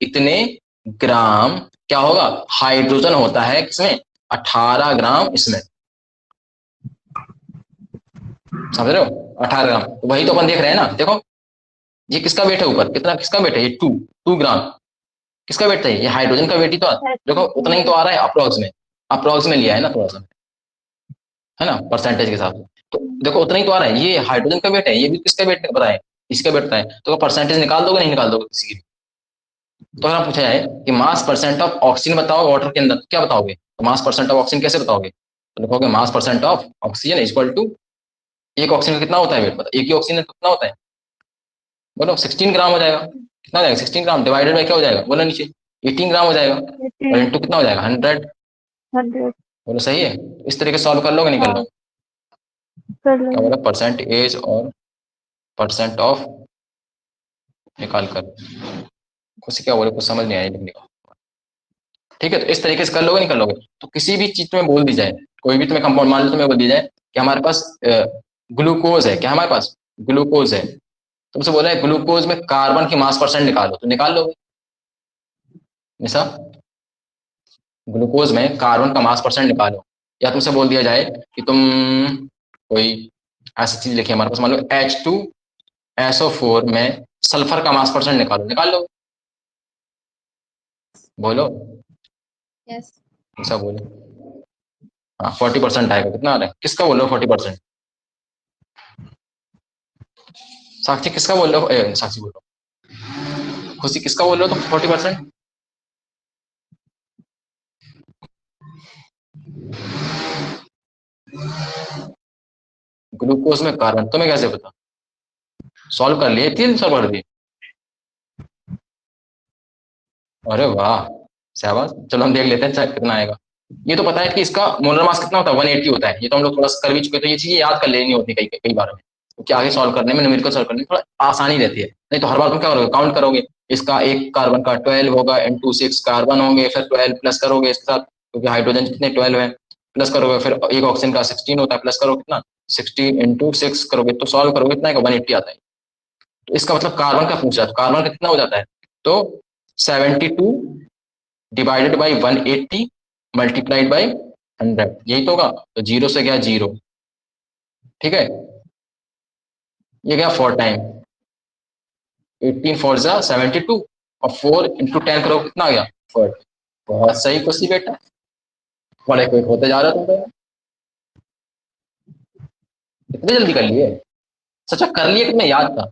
इतने ग्राम क्या होगा, हाइड्रोजन होता है किसमें, 18 ग्राम इसमें, समझ रहे हो 18 ग्राम। तो वही तो अपन देख रहे हैं ना, देखो ये किसका वेट है ऊपर, कितना किसका वेट है, ये 2 ग्राम किसका वेट था, ये हाइड्रोजन का वेट ही तो, देखो उतना ही तो आ रहा है अप्रोक्स में लिया है ना थोड़ा सा, है ना परसेंटेज के साथ। तो देखो उतना ही तो आ रहा है, ये हाइड्रोजन का वेट है, ये भी किसका वेट बताए, इसका वेट है, तो परसेंटेज निकाल दोगे, नहीं निकाल दोगे किसी की। तो अगर पूछा जाए कि मास परसेंट ऑफ ऑक्सीजन बताओ वाटर के अंदर, तो क्या बताओगे, तो मास परसेंट ऑफ ऑक्सीजन कैसे बताओगे, तो लिखोगे mass percent of oxygen equal to, एक ऑक्सीजन का कितना होता है वेट, बताओ एक ही ऑक्सीजन का कितना होता है, बोलो 16 ग्राम हो जाएगा, कितना हो जाएगा 16 ग्राम डिवाइडेड बाई क्या हो जाएगा, बोलो नीचे 18 ग्राम हो जाएगा, और इंटू कितना हो जाएगा 100, 100। बोलो सही है। इस तरीके से सॉल्व कर लोगे, नहीं कर हाँ, लोगे, कर क्या लेंगे। बोला परसेंटेज और परसेंट ऑफ निकाल कर, कुछ क्या बोले, कुछ समझ नहीं आया लिखने का। ठीक है, तो इस तरीके से कर लोगे, नहीं कर लोगे। तो किसी भी चीज में बोल दी जाए, कोई भी तुम्हें कंपाउंड मान लो, तुम्हें बोल दी जाए कि हमारे पास ग्लूकोज है, क्या हमारे पास ग्लूकोज है, तुमसे बोला है ग्लूकोज में कार्बन की मास परसेंट निकालो, तो निकाल लोगे निशा, ग्लूकोज में कार्बन का मास परसेंट निकालो। या तुमसे बोल दिया जाए कि तुम कोई ऐसी चीज लिखी हमारे पास, मान लो H2SO4 में सल्फर का मास परसेंट निकालो, निकाल लो, बोलो यस। निशा बोलो। हाँ 40% आएगा, कितना आ रहा है, किसका बोल रहे हो 40%, साक्षी किसका बोल रहे हो, साक्षी बोल रहा हूँ, खुशी किसका बोल रहे हो तुम 40%, ग्लूकोज में कार्बन, तुम्हें कैसे पता, सॉल्व कर लिए 300 भर दिए, अरे वाह शाबाश, चलो हम देख लेते हैं कितना आएगा। ये तो पता है कि इसका मोलर मास कितना होता है 180 होता है, ये तो हम लोग थोड़ा सा कर भी चुके, तो ये चीजें याद कर लेनी होती है कई कई बार में, क्योंकि आगे सॉल्व करने में, न्यूमेरिकल सॉल्व करने में थोड़ा आसानी रहती है। नहीं तो हर बार तुम क्या करोगे, काउंट करोगे, इसका एक कार्बन का 12 होगा, इंटू 6 कार्बन होंगे, फिर 12 प्लस करोगे इसके साथ, क्योंकि हाइड्रोजन कितने 12 है, प्लस करोगे, फिर एक ऑक्सीजन का 16 होता है, प्लस करो कितना 16 इंटू 6 करोगे, तो सॉल्व करोगे कितना 180 आता है। तो इसका मतलब कार्बन का पूछा, तो कार्बन का कितना हो जाता है, तो 72 डिवाइडेड बाई 180 मल्टीप्लाइड बाई 100, यही तो होगा। तो जीरो से गया जीरो, ठीक है, ये गया 4 टाइम, 18 फोर जा 72, और 4 इंटू 10 करो कितना आ गया 40। बहुत सही खुशी बेटा, बड़े क्विक होते जा रहे हो तुम तो, इतनी जल्दी कर लिए, सच्चा कर लिए कि तुम्हें याद था,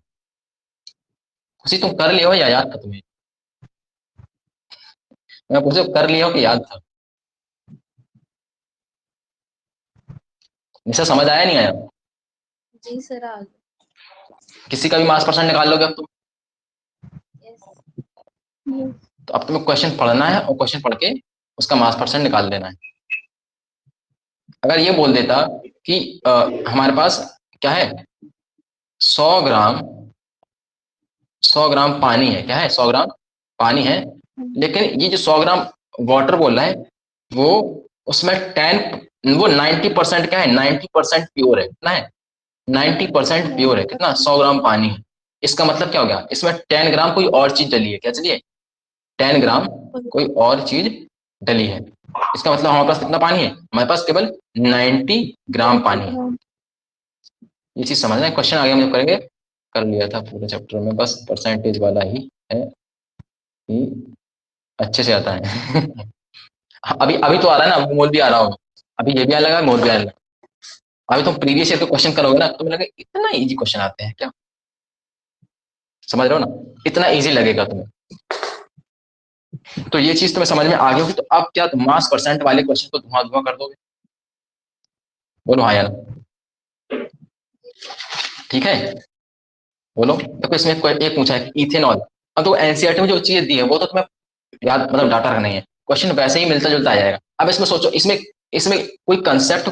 खुशी तुम कर लिए हो या याद था तुम्हें, मैं पूछो कर लिया हो कि याद था? निशा समझ आया नहीं आया? जी सर आ किसी का भी मास परसेंट निकाल लोगे अब तुम? गया। तो अब तुम्हें क्वेश्चन पढ़ना है और क्वेश्चन पढ़ के उसका मास परसेंट निकाल देना है। अगर ये बोल देता कि हमारे पास क्या है, 100 ग्राम, 100 ग्राम पानी है, क्या है, 100 ग्राम पानी है, लेकिन ये जो 100 ग्राम वाटर बोल रहा है वो, उसमें 90% क्या है, 90% प्योर है, कितना है, 90% प्योर है, कितना, 100 ग्राम पानी है। इसका मतलब क्या हो गया, इसमें 10 ग्राम कोई और चीज डली है, क्या चलिए, 10 ग्राम कोई और चीज डली है। इसका मतलब हमारे पास कितना पानी है, हमारे पास केवल 90 ग्राम पानी है। ये चीज समझना है, क्वेश्चन आगे हम जब करेंगे, कर लिया था पूरे चैप्टर में, बस परसेंटेज वाला ही है कि अच्छे से आता है। अभी अभी तो आ रहा है ना, अभी मोल भी आ रहा होगा, अभी ये भी आने लगा, मोल भी आने लगा। अभी तुम प्रीवियस ईयर के क्वेश्चन करोगे ना, तुम्हें लगे इतना इजी क्वेश्चन आते हैं क्या, समझ रहे हो ना, इतना इजी लगेगा तुम्हें। तो ये चीज तुम्हें समझ में आ गई होगी, तो अब क्या तुम मास परसेंट वाले क्वेश्चन को धुआं धुआं कर दोगे? बोलो हाँ यार, ठीक है, बोलो। देखो इसमें एक पूछा है इथेनॉल। अब तो एनसीईआरटी में जो चीज दी है वो तो तुम्हें याद, मतलब डाटा रखना ही है, क्वेश्चन वैसे ही मिलता जुलता आ जाएगा। अब इसमें सोचो, इसमें इसमें कोई कंसेप्ट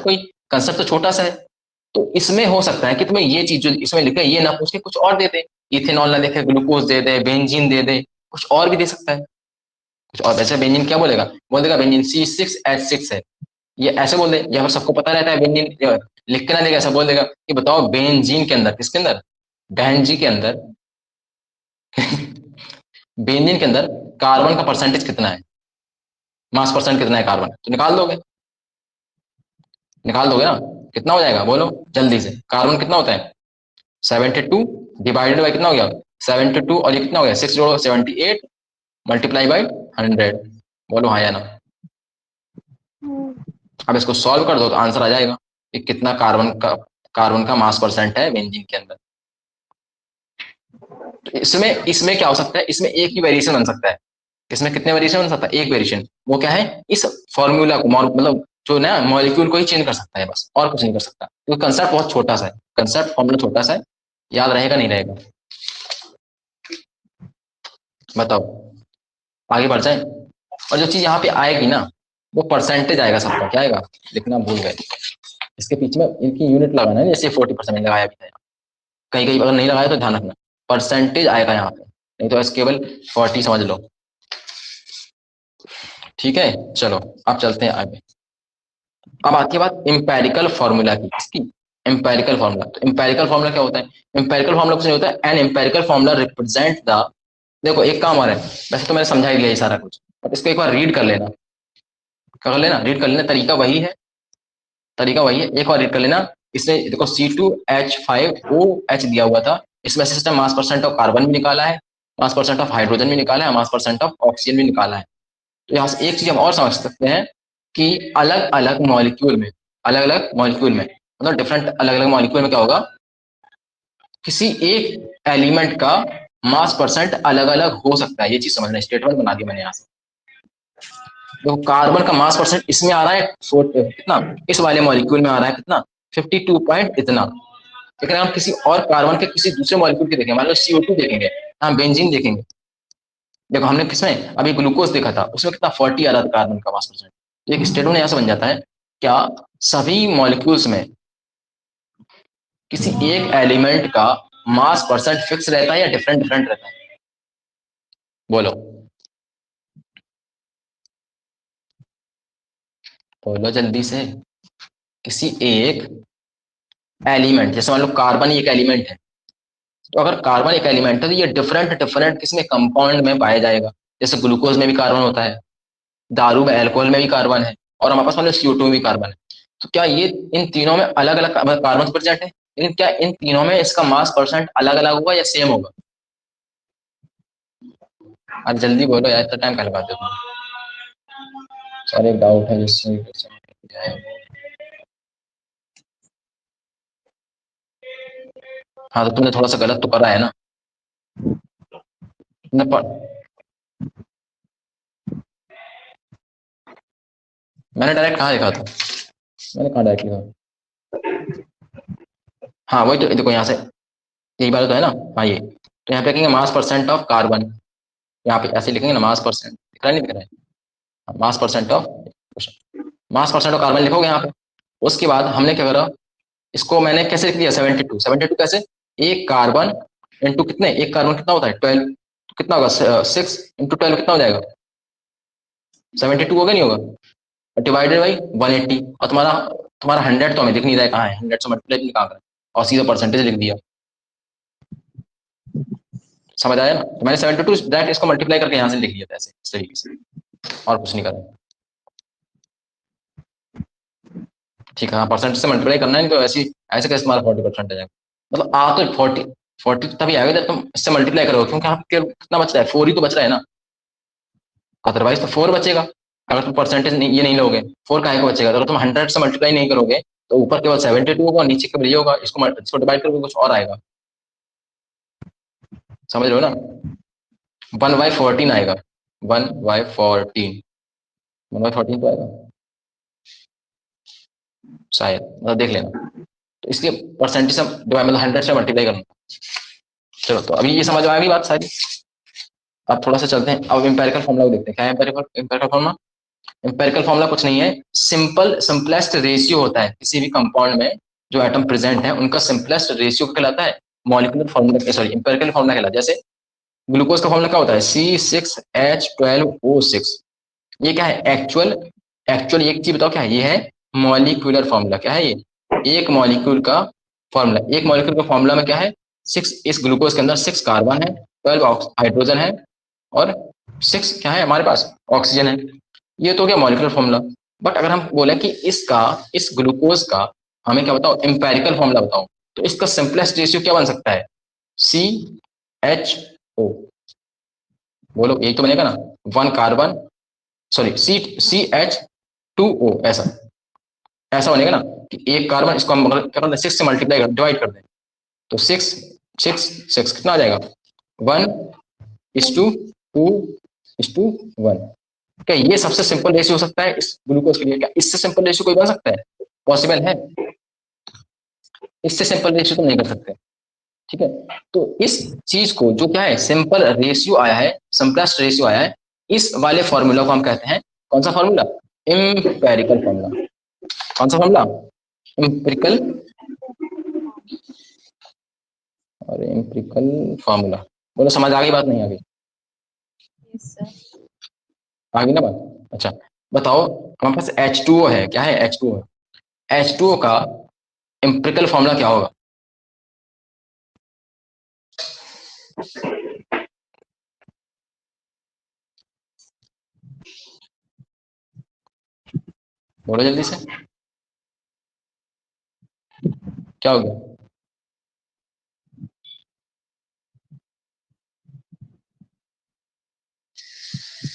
तो छोटा सा है, तो इसमें हो सकता है कि तुम्हें ये चीज जो इसमें लिखे ये ना पूछ के कुछ और दे दे, इथेनॉल ना देखे ग्लूकोज दे दे, बेंजीन दे दे, कुछ और भी दे सकता है, कुछ और। वैसे बेंजीन क्या बोलेगा, बोल देगा बेंजीन C6H6 है, ये ऐसे बोल दे, या फिर सबको पता रहता है बेंजीन, लिख के ना देगा, ऐसा बोल देगा कि बताओ बेंजीन के अंदर, किसके अंदर, बेंजी के अंदर, बेंजीन के अंदर कार्बन का परसेंटेज कितना है, मास परसेंट कितना है कार्बन, तो निकाल दोगे ना, कितना हो जाएगा बोलो जल्दी से, कार्बन कितना होता है, 72 डिवाइडेड बाई कितना हो गया, 72, और ये कितना हो गया, 6 जोड़ो 78 मल्टीप्लाई बाई 100, बोलो हाँ या ना। अब इसको सॉल्व कर दो तो आंसर आ जाएगा कि कितना कार्बन का मास परसेंट है बेंजीन के अंदर। तो इसमें इसमें क्या हो सकता है, इसमें एक ही वेरिएशन बन सकता है, इसमें कितने वेरिएशन बन सकता है, एक वेरिएशन, वो क्या है, इस फॉर्मूला को, मतलब जो ना मॉलिक्यूल को ही चेंज कर सकता है बस, और कुछ नहीं कर सकता, क्योंकि कंसेप्ट बहुत छोटा सा है, कंसेप्ट फॉर्मूला छोटा सा है, याद रहेगा नहीं रहेगा, बताओ, आगे बढ़ जाए। और जो चीज यहाँ पे आएगी ना, वो परसेंटेज आएगा सबका, क्या आएगा, लिखना भूल गए, इसके पीछे में इनकी यूनिट लगाना है, जैसे 40% लगाया भी था, कहीं कहीं अगर नहीं लगाया तो ध्यान रखना, परसेंटेज आएगा यहाँ पे, नहीं तो बस केवल 40 समझ लो, ठीक है। चलो अब चलते हैं आगे। अब आती है बात एम्पेरिकल फॉर्मूला की, इसकी एम्पेरिकल फॉर्मूला। तो एम्पेरिकल फॉर्मूला क्या होता है, एम्पेरिकल फॉर्मूला कुछ नहीं होता है, an empirical formula represent the, देखो एक काम और है, वैसे तो मैंने समझा ही दिया ये सारा कुछ, बट इसको एक बार रीड कर लेना, कर लेना, रीड कर लेना, तरीका वही है, तरीका वही है, एक बार रीड कर लेना। इसने देखो C2H5OH दिया हुआ था, इसमें से system mass percent of carbon भी निकाला है, मास परसेंट ऑफ हाइड्रोजन भी निकाला है, मास परसेंट ऑफ ऑक्सीजन भी निकाला है। तो यहाँ से एक चीज हम और समझ सकते हैं कि अलग अलग मॉलिक्यूल में, अलग अलग मॉलिक्यूल में, मतलब डिफरेंट अलग अलग मॉलिक्यूल में क्या होगा, किसी एक एलिमेंट का मास परसेंट अलग अलग हो सकता है, ये चीज समझना, स्टेटमेंट बना दी मैंने यहाँ से। तो कार्बन का मास परसेंट इसमें आ रहा है कितना, इस वाले मॉलिक्यूल में आ रहा है कितना, 52 पॉइंट इतना, लेकिन हम किसी और कार्बन के किसी दूसरे मॉलिक्यूल के देखेंगे, मान लो CO2 देखेंगे, हम बेंजीन देखेंगे, देखो हमने किसमें अभी ग्लूकोज देखा था, उसमें कितना 40 आ रहा था कार्बन का मास परसेंट। एक स्टेटमेंट यहाँ से बन जाता है, क्या सभी मॉलिक्यूल्स में किसी एक एलिमेंट का मास परसेंट फिक्स रहता है या डिफरेंट डिफरेंट रहता है, बोलो, बोलो जल्दी से। किसी एक एलिमेंट, जैसे मान लो कार्बन एक एलिमेंट है, तो अगर कार्बन एक एलिमेंट है तो ये डिफरेंट डिफरेंट किसमें कंपाउंड में पाया जाएगा, जैसे ग्लूकोज में भी कार्बन होता है, दारू में अल्कोहल में भी कार्बन है, और हमारे पास मान लो CO2 में भी कार्बन है। तो क्या ये इन तीनों में अलग अलग कार्बन परसेंट है, लेकिन क्या इन तीनों में इसका मास परसेंट अलग अलग होगा या सेम होगा, और जल्दी बोलो यार, इतना टाइम कहाँ लगाते हो तुम, सर एक डाउट है जिससे हाँ, तो तुमने थोड़ा सा गलत तो करा है ना, तुमने मैंने डायरेक्ट कहाँ लिखा था, मैंने कहाँ डायरेक्ट लिखा, हाँ वही तो देखो यहाँ से यही बात तो है ना। हाँ ये तो यहाँ पे लिखेंगे मास परसेंट ऑफ कार्बन, यहाँ पे ऐसे लिखेंगे ना मास परसेंट, दिख रहा है नहीं दिख रहा है, मास percent of, mass percent of carbon लिखोगे यहाँ पे। उसके बाद हमने क्या करा, इसको मैंने कैसे लिख दिया 72, 72 कैसे, एक कार्बन इंटू कितने, एक कार्बन कितना होता है 12, तो कितना होगा 6 इंटू 12 कितना हो जाएगा 72 होगा नहीं होगा, डिवाइडेड बाई 180, और तुम्हारा तुम्हारा 100 तो हमें दिख नहीं रहा है कहाँ है, 100 से मल्टीप्लाई कहाँ करें, और सीधा परसेंटेज लिख दिया। समझ आया ना, तो मैंने 72 डायरेक्ट इसको मल्टीप्लाई करके यहाँ से लिख दिया था ऐसे इस तरीके से, और कुछ नहीं करना। ठीक है, हाँ परसेंट से मल्टीप्लाई करना है, नहीं तो ऐसे ऐसे कैसे तुम्हारा 40% आ जाएगा, मतलब आ तो 40 तभी आएगा जब तुम इससे मल्टीप्लाई करोगे, क्योंकि यहाँ पे कितना बच रहा है 4 ही तो बच रहा है ना, अदरवाइज तो 4 बचेगा। अगर तुम परसेंटेज ये नहीं लोगे 4 काहे को बचेगा, अगर तुम 100 से मल्टीप्लाई नहीं करोगे तो ऊपर केवल 72 होगा और नीचे केवल ये होगा, इसको डिवाइड करोगे कुछ और आएगा, समझ रहे हो ना, 1/14 आएगा, 1/14, 1/14 तो आएगा शायद, मतलब देख लेना। तो इसलिए परसेंटेज से डिवाइड मतलब 100 से मल्टीप्लाई करना। चलो तो अभी ये समझ में आ गई बात सारी। अब थोड़ा सा चलते हैं, अब इंपेरिकल फॉर्मूला को देखते हैं, क्या है इंपेरिकल फॉर्मूला। इंपेरिकल फॉर्मूला कुछ नहीं है, सिंपलेस्ट रेशियो होता है किसी भी कंपाउंड में जो एटम प्रेजेंट है उनका सिंपलेस्ट रेशियो कहलाता है molecular formula, sorry empirical formula कहलाता है। जैसे ग्लूकोज का फॉर्मूला क्या होता है C6H12O6, ये क्या है एक्चुअल, एक्चुअल एक चीज बताओ क्या है, ये है मॉलिक्यूलर फॉर्मूला, क्या है ये एक मॉलिक्यूल का फॉर्मूला, एक मॉलिक्यूल का फॉर्मूला में क्या है 6, इस ग्लूकोज के अंदर 6 कार्बन है, 12 हाइड्रोजन है, और 6 क्या है हमारे पास ऑक्सीजन है, ये तो क्या मॉलिक्यूलर फॉर्मूला। बट अगर हम बोले कि इसका, इस ग्लूकोज का हमें क्या बताओ एम्पेरिकल फॉर्मूला बताओ, तो इसका सिंपलेस्ट रेशियो क्या बन सकता है CHO, बोलो यही तो बनेगा ना, 1 कार्बन, सॉरी CH2O, ऐसा ऐसा बनेगा ना कि एक कार्बन, इसको हम क्या करते हैं 6 से मल्टीप्लाई कर डिवाइड कर दें, तो 6 6 6 कितना आ जाएगा 1:2:1। क्या ये सबसे सिंपल रेशियो हो सकता है इस ग्लूकोज के लिए, क्या इससे सिंपल रेशियो कोई बन सकता है, पॉसिबल है, इससे सिंपल रेशियो तो नहीं कर सकते। ठीक है, तो इस चीज को जो क्या है सिंपल रेशियो आया है, सिंपलेस्ट रेशियो आया है, इस वाले फॉर्मूला को हम कहते हैं कौन सा फॉर्मूला, इंपेरिकल फॉर्मूला। कौन सा फॉर्मूला, इंपेरिकल, और इंपेरिकल फॉर्मूला। बोलो समझ आ गई बात नहीं आ गई, आ गई ना बात। अच्छा बताओ, हमारे पास H2O है, क्या है H2O, H2O का इंपेरिकल फॉर्मूला क्या होगा, बोलो जल्दी से, क्या हो गया,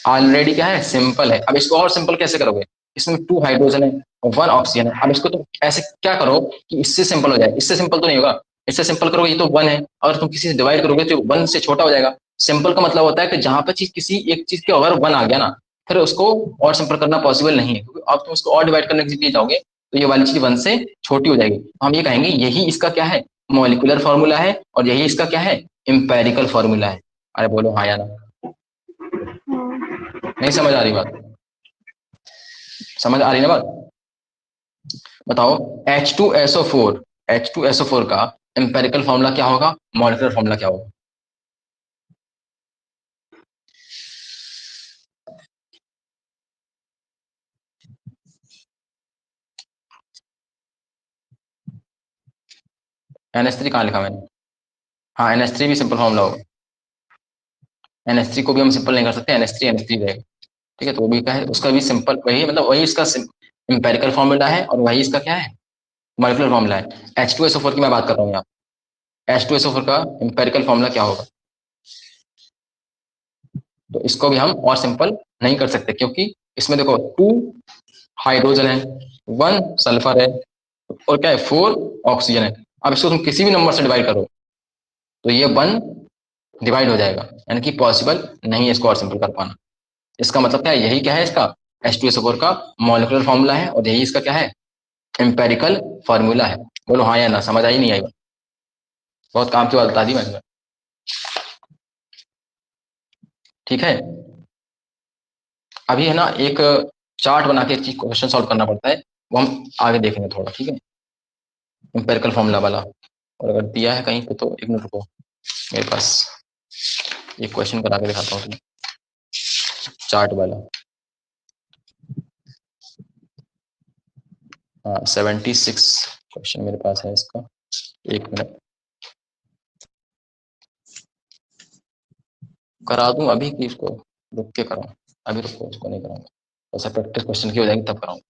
ऑलरेडी क्या है सिंपल है, अब इसको और सिंपल कैसे करोगे, इसमें 2 हाइड्रोजन है और 1 ऑक्सीजन है, अब इसको तुम ऐसे क्या करो कि इससे सिंपल हो जाए, इससे सिंपल तो नहीं होगा, इससे सिंपल करोगे ये तो 1 है, अगर तुम किसी से डिवाइड करोगे तो 1 से छोटा हो जाएगा। सिंपल का मतलब होता है कि जहां पर चीज किसी एक चीज के अगर 1 आ गया ना, फिर उसको और सिंपल करना पॉसिबल नहीं है, क्योंकि अब तुम उसको और डिवाइड करने के लिए जाओगे तो ये वाली चीज 1 से छोटी हो जाएगी, तो हम ये कहेंगे यही इसका क्या है मॉलिक्यूलर फॉर्मूला है, और यही इसका क्या है इंपेरिकल फॉर्मूला है। अरे बोलो हाँ या ना, नहीं समझ आ रही बात, समझ आ रही ना बात, बताओ H2SO4, H2SO4 का एम्पेरिकल फॉर्मूला क्या होगा, मॉलिक्यूलर फॉर्मूला क्या होगा, NH3 कहाँ लिखा मैंने, हाँ NH3 भी सिंपल फॉर्मूला होगा, NH3 को भी हम सिंपल नहीं कर सकते, NH3 रहेगा। ठीक है, तो वो भी क्या है उसका भी सिंपल वही, मतलब वही इसका एम्पेरिकल फॉर्मूला है और वही इसका क्या है मॉलिक्यूलर फॉर्मूला है। H2SO4 की मैं बात कर रहा हूँ यहाँ, H2SO4 का एम्पेरिकल फॉर्मूला क्या होगा, तो इसको भी हम और सिंपल नहीं कर सकते, क्योंकि इसमें देखो 2 हाइड्रोजन है, 1 सल्फर है, और क्या है 4 ऑक्सीजन है। अब इसको तुम किसी भी नंबर से डिवाइड करो तो ये 1 डिवाइड हो जाएगा, यानी कि पॉसिबल नहीं है इसको और सिंपल कर पाना। इसका मतलब क्या है, यही क्या है इसका H2SO4 का मॉलिक्यूलर फॉर्मूला है और यही इसका क्या है, एम्पेरिकल फॉर्मूला है। बोलो हाँ या ना, समझ आई नहीं आई? बहुत काम की बात बता दी मैंने, ठीक है। अभी है ना एक चार्ट बना के एक चीज क्वेश्चन सॉल्व करना पड़ता है, वो हम आगे देखेंगे थोड़ा, ठीक है, एम्पेरिकल फॉर्मूला वाला। और अगर दिया है कहीं पे तो एक मिनट रुको, मेरे पास एक क्वेश्चन करा के दिखाता हूँ तुम्हें चार्ट वाला। हाँ 76 क्वेश्चन मेरे पास है इसका, एक मिनट करा दूं अभी कि इसको रुक के कराऊं? अभी रुको, इसको नहीं कराऊंगा, ऐसा प्रैक्टिस क्वेश्चन की हो जाएगी तब कराऊंगा।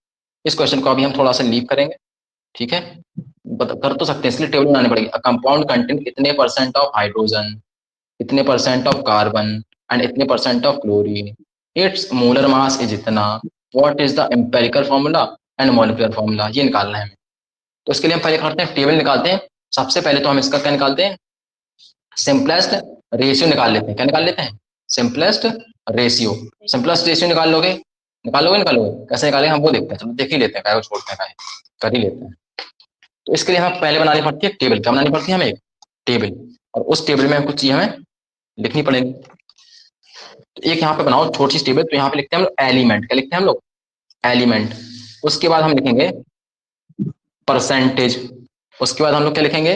इस क्वेश्चन को अभी हम थोड़ा सा लीव करेंगे, ठीक है। कर तो सकते हैं, इसलिए टेबल बनानी पड़ेगी। कंपाउंड कंटेंट इतने परसेंट ऑफ हाइड्रोजन, इतने परसेंट ऑफ कार्बन एंड इतने percent of chlorine, its molar mass is इतना, what is the empirical formula and molecular formula, ये निकालना है हमें। तो इसके लिए हम पहले करते हैं टेबल निकालते हैं। सबसे पहले तो हम इसका क्या निकालते हैं, सिंपलेस्ट रेशियो निकाल लेते हैं। क्या निकाल लेते हैं, सिंपलेस्ट रेशियो। सिंपलेस्ट रेशियो निकालोगे, निकालोगे कैसे निकालेंगे हम वो देखते हैं, चलो देख ही लेते हैं, क्या छोड़ते हैं, कर ही लेते हैं। तो इसके लिए हमें पहले बनानी पड़ती है टेबल। क्या बनानी पड़ती है हमें, टेबल, और उस टेबल में कुछ चीजें हमें लिखनी पड़ेगी। तो एक यहाँ पे बनाओ छोटी सी टेबल, तो यहाँ पे लिखते हैं हम लोग एलिमेंट। क्या लिखते हैं हम लोग, एलिमेंट। उसके बाद हम लिखेंगे परसेंटेज, उसके बाद हम लोग क्या लिखेंगे,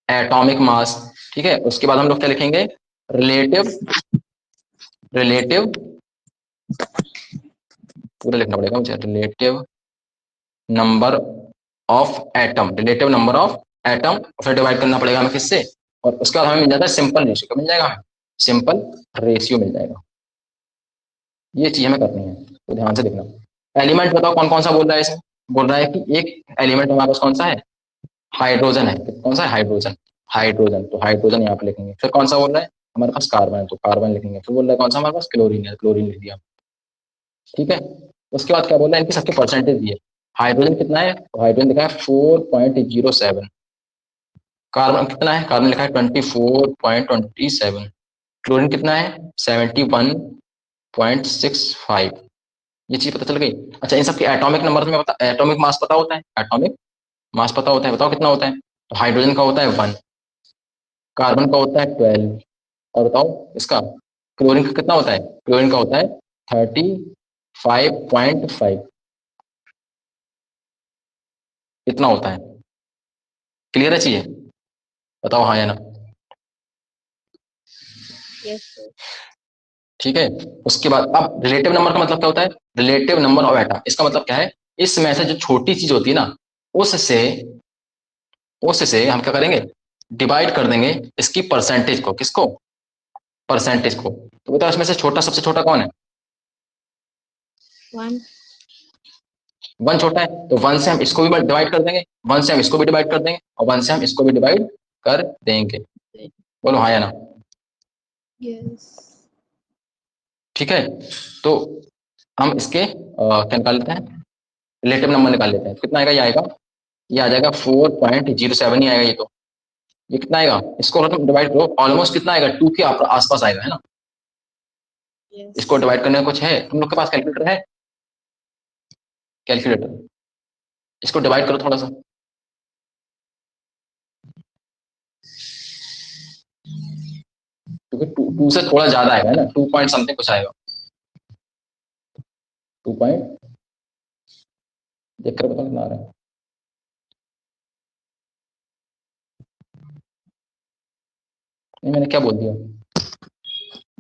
एटॉमिक मास, ठीक है। उसके बाद हम लोग क्या लिखेंगे, रिलेटिव, रिलेटिव पूरा लिखना पड़ेगा मुझे, relative number of atom, relative number of atom, फिर डिवाइड करना पड़ेगा हमें किससे, और उसके बाद हमें मिल जाता है सिंपल रेशियो। क्या मिल जाएगा हमें, सिंपल रेशियो मिल जाएगा। ये चीज हमें करनी है, तो ध्यान से देखना। एलिमेंट बताओ कौन कौन सा बोल रहा है इसमें, बोल रहा है कि एक एलिमेंट हमारे पास कौन सा है, हाइड्रोजन है। कौन सा है, हाइड्रोजन, हाइड्रोजन, तो हाइड्रोजन यहाँ पे लिखेंगे। फिर कौन सा बोल रहा है, हमारे पास कार्बन है, तो कार्बन लिखेंगे। फिर बोल रहा है कौन सा हमारे पास, क्लोरीन है, क्लोरीन लिख दिया, ठीक है। उसके बाद क्या बोल रहा है, इनकी सबके परसेंटेज दिए। हाइड्रोजन कितना है, तो हाइड्रोजन लिखा है 4.07, कार्बन कितना है, कार्बन लिखा है 24.27, क्लोरीन कितना है 71.65। ये चीज पता चल गई। अच्छा, इन सबके एटॉमिक नंबर में पता, एटॉमिक मास पता होता है, एटॉमिक मास पता होता है, बताओ कितना होता है। तो हाइड्रोजन का होता है 1, कार्बन का होता है 12, और बताओ इसका क्लोरीन का कितना होता है, क्लोरीन का होता है 35.5, इतना होता है। क्लियर है चीजें, बताओ हाँ या ना। Yes sir. ठीक है। उसके बाद अब रिलेटिव नंबर का मतलब क्या होता है, रिलेटिव नंबर ऑफ एटम, इसका मतलब क्या है, इसमें से जो छोटी चीज होती है ना, उससे उससे हम क्या करेंगे, डिवाइड कर देंगे इसकी परसेंटेज को, किसको, परसेंटेज को। तो बताओ इसमें से छोटा, सबसे छोटा कौन है, 1। 1 छोटा है, तो 1 से हम इसको भी डिवाइड कर देंगे, 1 से हम इसको भी डिवाइड कर देंगे, और 1 से हम इसको भी डिवाइड कर देंगे। बोलो हाँ या ना। यस। ठीक है। तो हम इसके क्या निकाल लेते हैं, रिलेटिव नंबर निकाल लेते हैं। कितना आएगा, ये आएगा, ये आ जाएगा 4.07 ही आएगा ये तो। ये कितना आएगा, इसको अगर तुम डिवाइड करो ऑलमोस्ट कितना आएगा, 2 के आसपास आएगा, है ना। इसको डिवाइड करने का कुछ है, तुम लोग के पास कैलकुलेटर है, कैलकुलेटर, इसको डिवाइड करो थोड़ा सा। क्योंकि टू से थोड़ा ज्यादा आएगा, है ना, 2 पॉइंट समथिंग कुछ आएगा, 2 पॉइंट, देख कर बताओ कितना आ रहा है। नहीं मैंने क्या बोल दिया,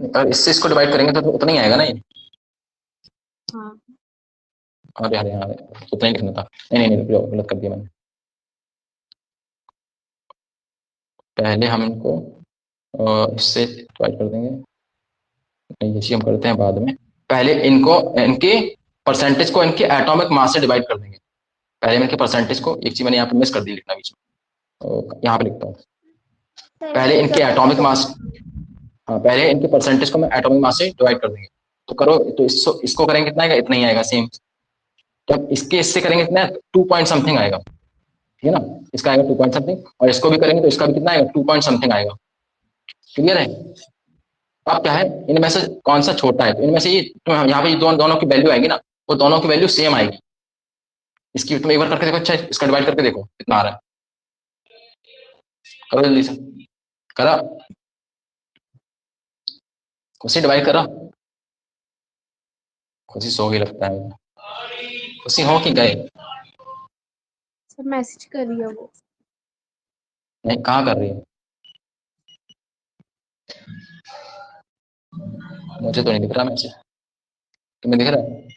अगर इससे इसको डिवाइड करेंगे तो उतना ही आएगा ना ये। हाँ। अरे अरे हाँ, उतना ही लिखना था। नहीं नहीं नहीं, गलत कर दिया मैंने। पहले हम इनको इससे डिवाइड कर देंगे, ये चीज हम करते हैं बाद में। पहले इनको, इनके परसेंटेज को इनके एटॉमिक मास से डिवाइड कर देंगे। पहले मैं इनके परसेंटेज को, एक चीज मैंने यहाँ पे मिस कर दी लिखना बीच में, यहाँ पे लिखता हूँ। पहले इनके एटॉमिक मास, हाँ पहले इनके परसेंटेज को मैं एटॉमिक मास से डिवाइड कर देंगे। तो करो, तो इसको करेंगे कितना आएगा, इतना ही आएगा सेम। तो अब इसके इससे करेंगे कितना, 2 पॉइंट समथिंग आएगा, ठीक है ना। इसका आएगा 2 पॉइंट समथिंग, और इसको भी करेंगे तो इसका भी कितना आएगा, 2 पॉइंट समथिंग आएगा। क्लियर है। अब क्या है, इनमें से कौन सा छोटा है, तो इनमें से ये तो यहाँ पे दोनों की वैल्यू आएगी ना, वो दोनों की वैल्यू सेम आएगी। इसकी तुम एक बार करके देखो, अच्छा इसका डिवाइड करके देखो कितना आ रहा है, करो जल्दी से, करा, खुशी डिवाइड करा, खुशी सो गई लगता है, खुशी हो कि गए, सब मैसेज कर रही है वो। नहीं कहाँ कर रही है, मुझे तो नहीं दिख रहा मैसेज, तुम्हें दिख रहा है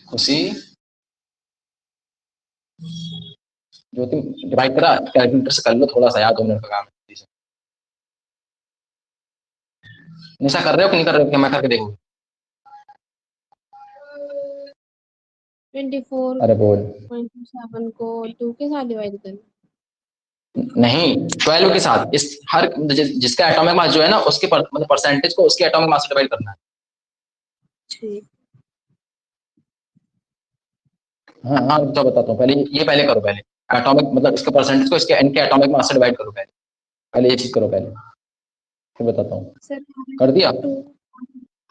खुशी? जो तुम डिवाइड करा कैलकुलेटर से कर लो थोड़ा सा यार, 2 मिनट का काम है। निशा कर रहे हो कि नहीं कर रहे हो, क्या मैं करके देखूँ? 24.7 अरे बोल, को 2 के साथ डिवाइड करना। नहीं 12 के साथ, इस हर जिसका एटॉमिक मास जो है ना उसके मतलब परसेंटेज को उसके एटॉमिक मास से डिवाइड करना है। ठीक। हाँ हाँ तो बताता हूँ, पहले ये पहले करो, पहले एटॉमिक मतलब इसके परसेंटेज को इसके इनके एटॉमिक मास से डिवाइड करो, पहले पहले ये चीज करो पहले, फिर बताता हूँ। सर कर दिया?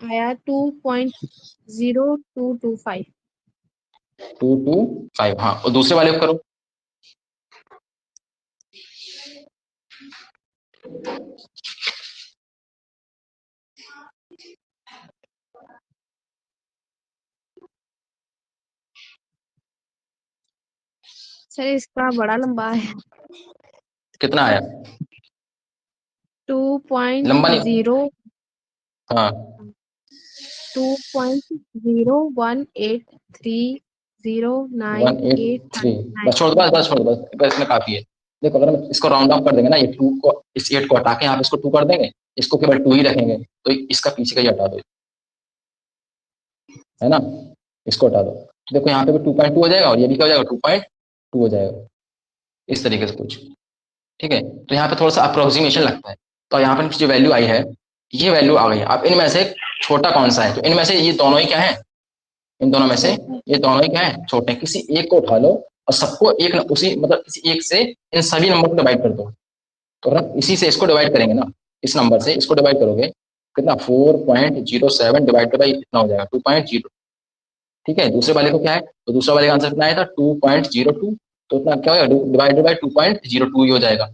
आया 2.0225। 225, हाँ, और दूसरे वाले को करो। सर इसका बड़ा लंबा है। कितना आया? 2.0 लंबा नहीं, हाँ 1830988। 183। बस छोड़ दो, बस छोड़ दो, बस इसमें काफी है। देखो अगर हम इसको राउंड ऑफ कर देंगे ना, ये 2 को इस 8 को हटा के यहाँ पे इसको 2 कर देंगे, इसको केवल 2 ही रखेंगे, तो इसका पीछे का ही हटा दो, है ना, इसको हटा दो, तो देखो यहाँ पे भी 2.2 हो जाएगा और ये भी क्या हो जाएगा 2.2 हो जाएगा, इस तरीके से कुछ। ठीक है, तो यहाँ पे थोड़ा सा अप्रोक्सीमेशन लगता है, तो यहाँ पर जो वैल्यू आई है ये वैल्यू आ गई है। अब इनमें से छोटा कौन सा है, तो इनमें से ये दोनों ही क्या है, इन दोनों में से ये दोनों ही क्या है, छोटे हैं। किसी एक को उठा लो और सबको एक उसी मतलब किसी एक से इन सभी नंबर को डिवाइड कर दो, तो अगर इसी से इसको डिवाइड करेंगे ना, इस नंबर से इसको डिवाइड करोगे कितना, 4.07 डिवाइड बाई इतना हो जाएगा 2.0। ठीक है, दूसरे वाले को क्या है, तो दूसरे वाले का आंसर कितना आया था 2.02, तो इतना क्या होगा डिवाइडेड बाई 2.02 ही हो जाएगा।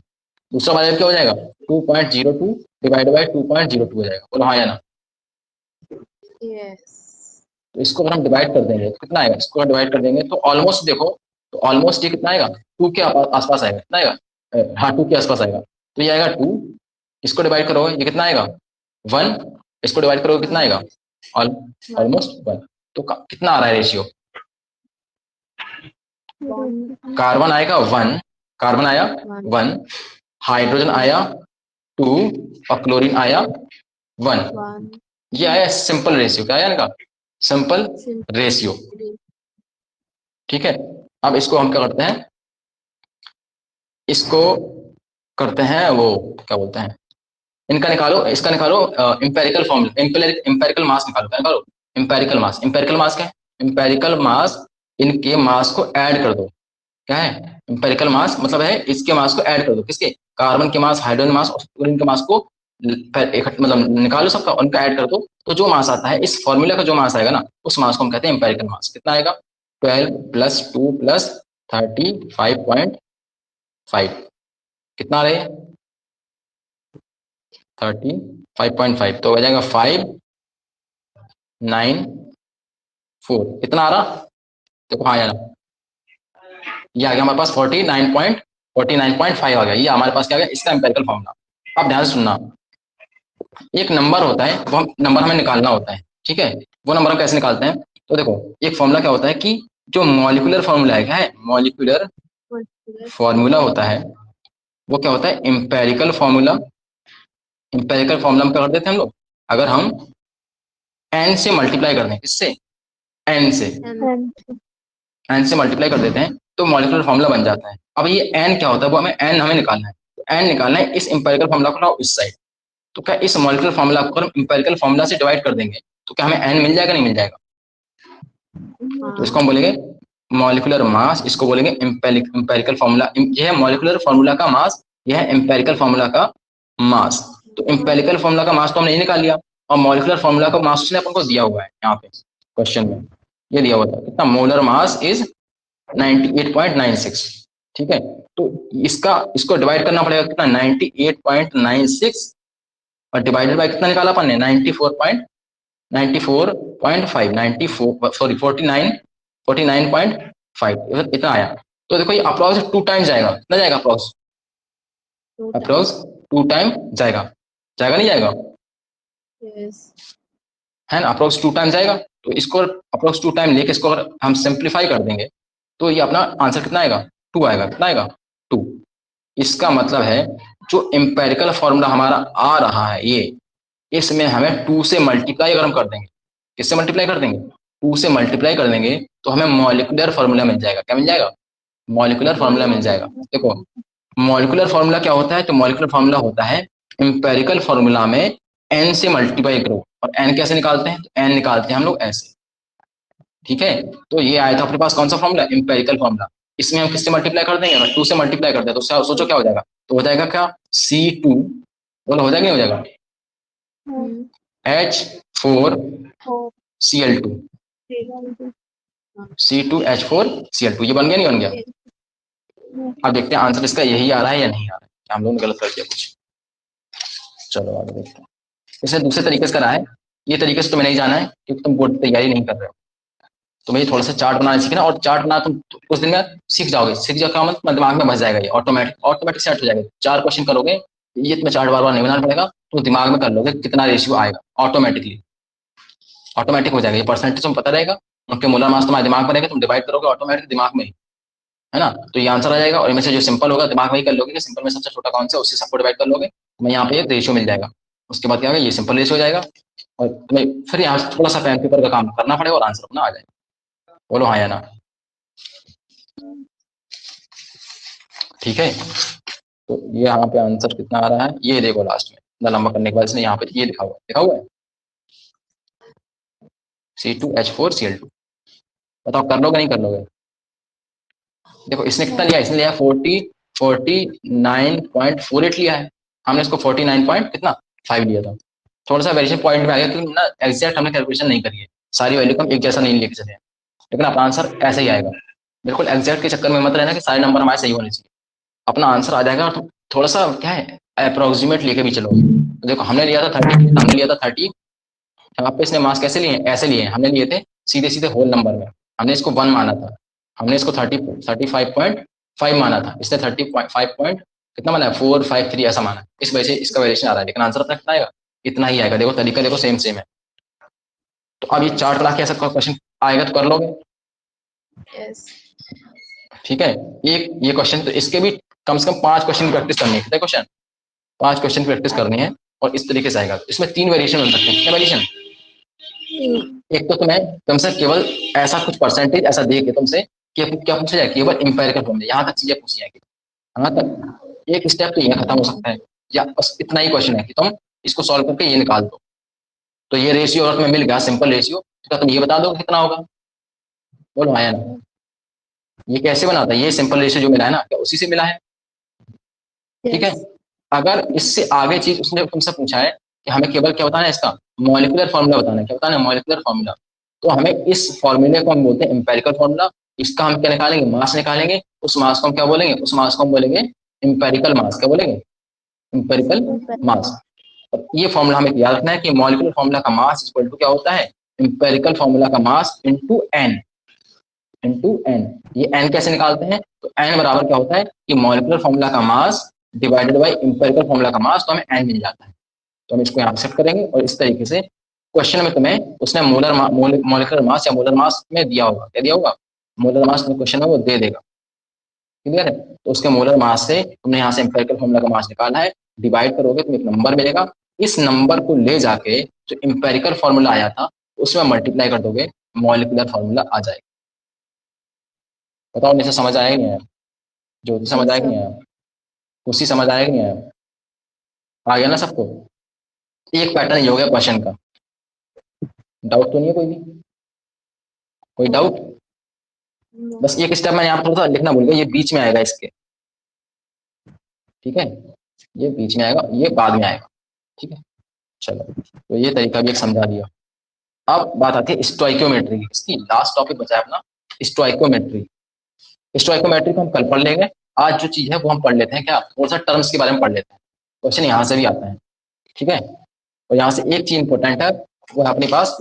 दूसरा वाले क्या हो जाएगा 2.02 डिवाइड बाई 2.02 हो जाएगा, बोलो हाँ या ना। यस। तो इसको अगर हम डिवाइड कर देंगे तो कितना आएगा, इसको डिवाइड कर देंगे तो ऑलमोस्ट देखो, तो ऑलमोस्ट ये कितना आएगा 2 के आसपास आएगा, कितना आएगा, हाँ 2 के आसपास आएगा, तो ये आएगा 2, इसको डिवाइड करोगे ये कितना आएगा 1, इसको डिवाइड करोगे कितना आएगा ऑलमोस्ट 1, तो कितना आ रहा है रेशियो, कार्बन आएगा 1, कार्बन आया 1, हाइड्रोजन आया 2 और क्लोरीन आया 1। ये आया सिंपल रेशियो, क्या आया इनका सिंपल रेशियो। ठीक है, अब इसको हम क्या करते हैं, इसको करते हैं वो क्या बोलते हैं, इनका निकालो, इसका निकालो इंपेरिकल फॉर्मूला, इंपेरिकल मास निकालो, क्या निकालो इंपेरिकल मास। इंपेरिकल मास क्या है, इंपेरिकल मास इनके मास को ऐड कर दो, क्या है इंपेरिकल मास मतलब है इसके मास को ऐड कर दो, किसके, कार्बन के मास, हाइड्रोजन मास और क्लोरीन के मास को मतलब निकालो सबका, उनका ऐड कर दो, तो जो मास आता है इस फॉर्मूला का जो मास आएगा ना उस मास को हम कहते हैं इंपेरिकल मास। कितना आएगा 12 + 2 + 35.5, कितना रहे 35.5, तो हो जाएगा 594, कितना आ रहा देखो, हाँ यार ये आ गया हमारे पास 49.5 आ गया, ये हमारे पास क्या आ गया इसका इंपेरिकल फॉर्मूला। अब ध्यान से सुनना, एक नंबर होता है वो नंबर हमें निकालना होता है, ठीक है, वो नंबर हम कैसे निकालते हैं, तो देखो एक फॉर्मूला क्या होता है कि जो मॉलिक्यूलर फॉर्मूला है, क्या है मॉलिक्यूलर फॉर्मूला होता है, वो क्या होता है इंपेरिकल फॉर्मूला। इंपेरिकल फॉर्मूला में क्या कर देते हैं हम लोग, अगर हम n से मल्टीप्लाई कर दें, किससे n से, n से मल्टीप्लाई कर देते हैं तो मॉलिक्यूलर फॉर्मूला बन जाता है। अब ये n क्या होता है, वो हमें निकालना है, तो n निकालना है, इस इंपेरिकल फॉर्मूला को लाओ इस साइड, तो क्या इस मॉलिक्यूलर फॉर्मूला को हम इंपेरिकल फॉर्मूला से डिवाइड कर देंगे तो क्या हमें n मिल जाएगा, नहीं मिल जाएगा, तो इसको हम बोलेंगे मॉलिक्यूलर मास, इसको बोलेंगे इंपेरिकल फॉर्मूला, यह है मॉलिक्यूलर फॉर्मूला का मास, यह है इंपेरिकल फॉर्मूला का मास। तो इंपेरिकल फॉर्मूला का मास तो हमने ये निकाल लिया, और मॉलिक्यूलर फॉर्मूला का मास उसने अपन को दिया हुआ है यहाँ पे क्वेश्चन में, ये दिया हुआ था कितना, मोलर मास इज 98.96, ठीक है। तो इसको डिवाइड करना पड़ेगा कितना, 98.96 और डिवाइडेड बाय कितना निकाला अपन ने, 49.5 इतना आया। तो देखो ये अप्रोक्स 2 टाइम्स जाएगा, कितना जाएगा अप्रोक्स, अप्रोक्स 2 टाइम जाएगा, जाएगा नहीं जाएगा, यस है ना, अप्रोक्स 2 टाइम जाएगा। तो इसको अप्रोक्स 2 टाइम लेके इसको अगर हम सिंप्लीफाई कर देंगे तो ये अपना आंसर कितना आएगा, 2 आएगा, कितना आएगा 2। इसका मतलब है जो एम्पेरिकल फॉर्मूला हमारा आ रहा है ये, इसमें हमें 2 से मल्टीप्लाई अगर हम कर देंगे, किससे मल्टीप्लाई कर देंगे, 2 से मल्टीप्लाई कर देंगे तो हमें मॉलिक्यूलर फॉर्मूला मिल जाएगा, क्या मिल जाएगा, मॉलिक्यूलर फॉर्मूला मिल जाएगा। देखो मॉलिक्यूलर फॉर्मूला क्या होता है, तो मॉलिक्यूलर फॉर्मूला होता है एम्पेरिकल फॉर्मूला में एन से मल्टीप्लाई करो, और एन कैसे निकालते हैं, तो एन निकालते हैं हम लोग ऐसे, ठीक है। तो ये आया था अपने पास कौन सा फॉर्मूला, एम्पेरिकल फॉर्मूला, इसमें हम किससे मल्टीप्लाई कर देंगे, अगर 2 से मल्टीप्लाई करते हैं तो सोचो क्या हो जाएगा, तो हो जाएगा क्या, C2, बोलो हो जाएगा नहीं हो जाएगा, H4Cl2, C2H4Cl2, ये बन गया नहीं बन गया। अब देखते हैं आंसर इसका यही आ रहा है या नहीं आ रहा है, क्या हम लोगों ने गलत कर दिया कुछ। चलो आगे देखते हैं। इसे दूसरे तरीके से करा है, ये तरीके से तुम्हें नहीं जाना है क्योंकि तुम बोर्ड की तैयारी नहीं कर रहे हो, तुम्हें थोड़ा सा चार्ट बनाना सीखना, और चार्ट बना तुम कुछ दिन में सीख जाओगे, सीख जाओ क्या मतलब दिमाग में बस जाएगा, ये ऑटोमेटिक सेट हो जाएगा। 4 क्वेश्चन करोगे, ये तुम्हें चार्ट बार बार नहीं बनाना पड़ेगा, तो दिमाग में कर लोगे कितना रेशियो आएगा, ऑटोमेटिक हो जाएगा, ये परसेंटेज तुम्हें पता रहेगा, उनके मोलर मास तुम्हारे दिमाग में रहेगा, तुम डिवाइड करोगे ऑटोमेटिक दिमाग में, है ना, तो ये आंसर आ जाएगा। और इनमें से जो सिंपल होगा दिमाग में ही कर लोगे कि सिंपल में सबसे छोटा कौन सा, उससे सबको डिवाइड कर लोगे, तुम्हें यहाँ पे एक रेशियो मिल जाएगा। उसके बाद क्या होगा, ये सिंपल रेशियो हो जाएगा, और तुम्हें फिर यहाँ थोड़ा सा पेन पेपर का काम करना पड़ेगा और आंसर अपना आ जाएगा। बोलो हाँ या ना, ठीक है। तो ये यहाँ पे आंसर कितना आ रहा है, ये देखो लास्ट में इतना लंबा करने के बाद इसने यहाँ पे ये लिखा हुआ है C2H4Cl2, बताओ कर लोगे नहीं कर लोगे। देखो इसने कितना लिया, इसने लिया 49.48 लिया है, हमने इसको 49 कितना 5 लिया था, थोड़ा सा वेरिएशन पॉइंट में आ गया क्योंकि ना एग्जैक्ट हमने कैलकुलेशन नहीं करी है, सारी वैल्यू को हम एक जैसा नहीं लेके चले, लेकिन अपना आंसर ऐसे ही आएगा। बिल्कुल एग्जैक्ट के चक्कर में मत रहना कि सारे नंबर हमारे सही होने चाहिए, अपना आंसर आ जाएगा। और थोड़ा सा क्या है अप्रोक्सीमेट लेके भी चलो। देखो हमने लिया था 30, हमने लिया था 30, यहाँ पे इसने मार्क्स कैसे लिए, ऐसे लिए हमने लिए थे सीधे सीधे होल नंबर में, हमने इसको 1 माना था, हमने इसको 35.5 माना था, इसने 35 पॉइंट कितना माना है 453 ऐसा माना, इस वजह से इसका वेरिएशन आ रहा है, लेकिन आंसर अपना कितना आएगा, इतना ही आएगा। देखो तरीका देखो सेम है। तो अब ये चार्ट ला के ऐसा क्वेश्चन आएगा तो कर लोगे, यस ठीक है। ये क्वेश्चन तो इसके भी कम से कम 5 क्वेश्चन की प्रैक्टिस करनी है, कितने क्वेश्चन, 5 क्वेश्चन की प्रैक्टिस करनी है, और इस तरीके से आएगा। इसमें 3 वेरिएशन हो सकते हैं, कितने वेरिएशन, एक तो तुम्हें तुमसे केवल ऐसा कुछ परसेंटेज ऐसा दे के तुमसे क्या पूछा जाए, केवल इंपेरिकल फॉर्मूले, यहाँ तक चीजें पूछी जाएगी, यहाँ तक एक स्टेप तो ये खत्म हो सकता है, या बस इतना ही क्वेश्चन है कि तुम इसको सॉल्व करके ये निकाल दो। तो ये रेशियो अगर तुम्हें मिल गया सिंपल रेशियो, तो तुम ये बता दो कितना होगा, बोलो आया ना। ये कैसे बनाता है, ये सिंपल रेशियो जो मिला है ना, क्या उसी से मिला है, ठीक है। अगर इससे आगे चीज उसने तुमसे पूछा है कि हमें केवल क्या बताना है, इसका मॉलिक्यूलर फॉर्मूला बताना है, क्या बताना है, मॉलिक्यूलर फॉर्मूला, तो हमें इस फॉर्मूले को हम बोलते हैं एम्पेरिकल फॉर्मूला। इसका हम क्या निकालेंगे, मास निकालेंगे, उस मास को हम क्या बोलेंगे, उस मास को हम बोलेंगे एम्पेरिकल मास, क्या बोलेंगे, एम्पेरिकल मास। और ये फॉर्मूला हमें याद रखना है कि मॉलिक्यूलर फॉर्मूला का मास इक्वल टू क्या होता है, एम्पेरिकल फॉर्मूला का मास इंटू एन, ये एन कैसे निकालते हैं, तो एन बराबर क्या होता है कि मॉलिक्यूलर फॉर्मूला का mass divided by empirical formula का मास, तो हमें एन मिल जाता है। तो हम इसको यहाँ सेट करेंगे, और इस तरीके से क्वेश्चन में तुम्हें उसने मॉलिक्यूलर मास या मोलर मास में दिया होगा, क्या दिया होगा, मोलर मास में क्वेश्चन है वो दे देगा, क्लियर है। तो उसके मोलर मास से तुमने यहाँ से एम्पेरिकल फॉर्मूला का मास निकालना है, डिवाइड करोगे तुम्हें एक नंबर मिलेगा, इस नंबर को ले जाके जो एम्पेरिकल फॉर्मूला आया था उसमें मल्टीप्लाई कर दोगे, मॉलिक्यूलर फॉर्मूला आ जाएगा। बताओ इसे समझ आया कि नहीं आया, ज्योति समझ आया कि नहीं आया, उसी समझ आया कि नहीं आया, आ गया ना सबको। एक पैटर्न ये हो गया क्वेश्चन का, डाउट तो नहीं है कोई भी, कोई डाउट। बस एक स्टेप मैं यहाँ पर थोड़ा सा लिखना भूल गया, ये बीच में आएगा इसके, ठीक है, ये बीच में आएगा, ये बाद में आएगा, ठीक है। चलो, तो ये तरीका भी एक समझा दिया। अब बात आती है स्टोइकोमेट्री की। इसकी लास्ट टॉपिक बचा है अपना स्टोइकोमेट्री। स्टोइकोमेट्री को हम कल पढ़ लेंगे। आज जो चीज है वो हम पढ़ लेते हैं, क्या थोड़ा सा टर्म्स के बारे में पढ़ लेते हैं, क्वेश्चन यहाँ से भी आता है, ठीक है। और यहाँ से एक चीज इंपॉर्टेंट है, वो है अपने पास,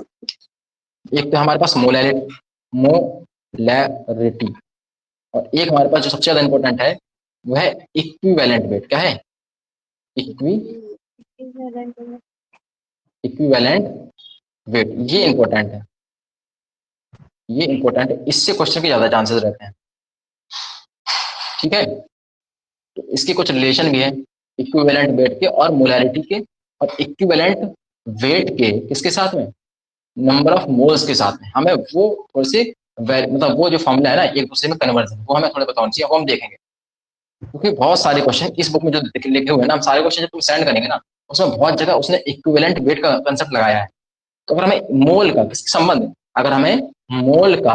एक तो हमारे पास मोलैरिटी, और एक हमारे पास जो सबसे ज्यादा इंपॉर्टेंट है वो है इक्विवेलेंट वेट। क्या है? Equivalent weight. ये इंपॉर्टेंट है, ये इंपॉर्टेंट है, इससे क्वेश्चन के ज्यादा चांसेस रहते हैं, ठीक है। तो इसके कुछ रिलेशन भी है इक्विवेलेंट वेट के और मोलैरिटी के, और इक्विवेलेंट वेट के किसके साथ में? नंबर ऑफ मोल्स के साथ में। हमें वो थोड़े से मतलब वो जो फॉर्मूला है ना एक दूसरे में कन्वर्जन, वो हमें थोड़ा बताना चाहिए, वो हम देखेंगे, क्योंकि बहुत सारे क्वेश्चन इस बुक में जो लिखे हुए हैं ना, हम सारे क्वेश्चन जब तुम सेंड करेंगे ना, उसमें बहुत जगह उसने इक्विवेलेंट वेट का कंसेप्ट लगाया है। तो अगर हमें मोल का किसके संबंध है, अगर हमें मोल का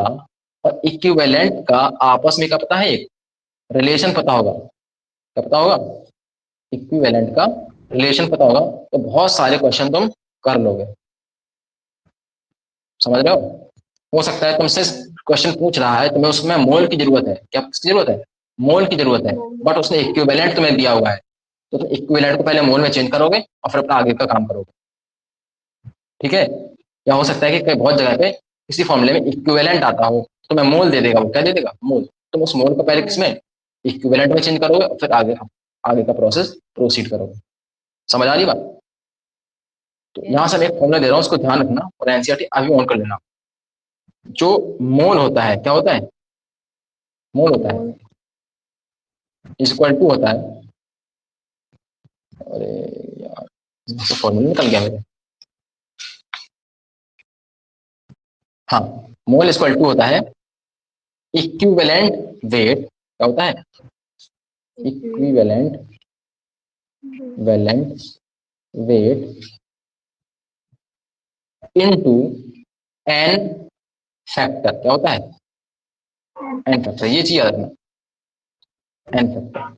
और इक्विवेलेंट का आपस में क्या पता है, एक रिलेशन पता होगा, क्या पता होगा? इक्विवेलेंट का रिलेशन पता होगा, तो बहुत सारे क्वेश्चन तुम कर लोगे। समझ रहे हो सकता है तुमसे क्वेश्चन पूछ रहा है, तुम्हें उसमें मोल की जरूरत है, क्या किसकी जरूरत है? मोल की जरूरत है, बट उसने इक्विवेलेंट तुम्हें दिया हुआ है, तो तुम इक्विवेलेंट को पहले मोल में चेंज करोगे और फिर अपना आगे का काम करोगे, ठीक है। या हो सकता है कि बहुत जगह पे किसी फॉर्मूले में इक्विवेलेंट आता हो, तो मैं मोल दे देगा, वो क्या दे देगा? मोल। तुम उस मोल को पहले किसमें? इक्विवेलेंट में चेंज करोगे और फिर आगे का प्रोसेस प्रोसीड करोगे। समझ आ रही बात? तो यहाँ से मैं एक फॉर्मूला दे रहा हूँ, उसको ध्यान रखना और एनसीईआरटी अभी ऑन कर लेना। जो मोल होता है, क्या होता है? मोल होता है इक्वल टू होता है, अरे यार तो फॉर्मूला निकल गया मेरे, हाँ, मोल इक्वल टू होता है इक्विवेलेंट वेट। क्या होता है? Equivalent weight into n factor. क्या होता है? N factor. ये चीज याद रखना, एन फैक्टर।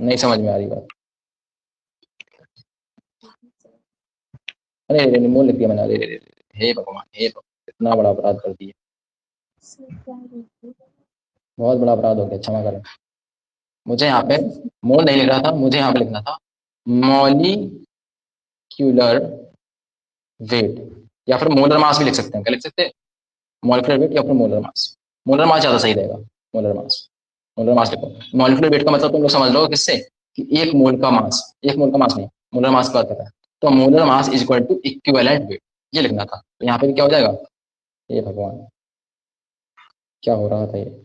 नहीं समझ में आ रही बात? अरे मोल लिख दिया मैंने, अरे हे भगवान, हे भगवान, इतना बड़ा अपराध कर दिया, बहुत बड़ा अपराध हो गया, क्षमा करें। मुझे यहाँ पे मोल नहीं लिख रहा था, मुझे यहाँ पे लिखना था मॉलिक्यूलर वेट, या फिर मोलर मास भी लिख सकते हैं। क्या लिख सकते हैं? मॉलिक्यूलर वेट या फिर मोलर मास। मोलर मास ज्यादा सही रहेगा, मोलर मास। मोलर मास लिखो। मॉलिक्यूलर वेट का मतलब तुम लोग समझ लो किससे, कि एक मोल का मास, एक मोल का मास नहीं, मोलर मास की बात कर रहा है, तो molar mass is equal to equivalent weight, ये लिखना था। तो यहाँ पे भी क्या हो जाएगा? ये भगवान, क्या हो रहा था ये,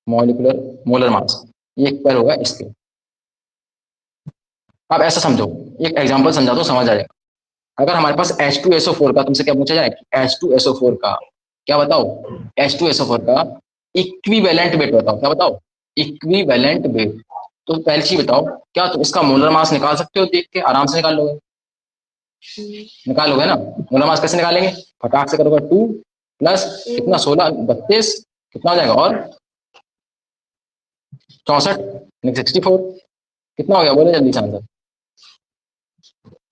मॉलिक्यूलर मोलर मास, ये इक्वल होगा इसके। अब ऐसा समझो, एक एग्जांपल समझा दो, समझ आ जाएगा। अगर हमारे पास H2SO4 का तुमसे क्या पूछा जाए, H2SO4 का क्या बताओ, H2SO4 का इक्विवेलेंट वेट बताओ। क्या बताओ? Equivalent weight. तो पहली चीज बताओ, क्या तुम इसका मोलर मास निकाल सकते हो? देख के आराम से निकाल लोगे, निकाल लोगे ना। मोलर मास कैसे निकालेंगे? फटाक से करोगे, 2 प्लस कितना, 16, 32, कितना हो जाएगा, और 64, 64, कितना हो गया? बोलो जल्दी से आंसर,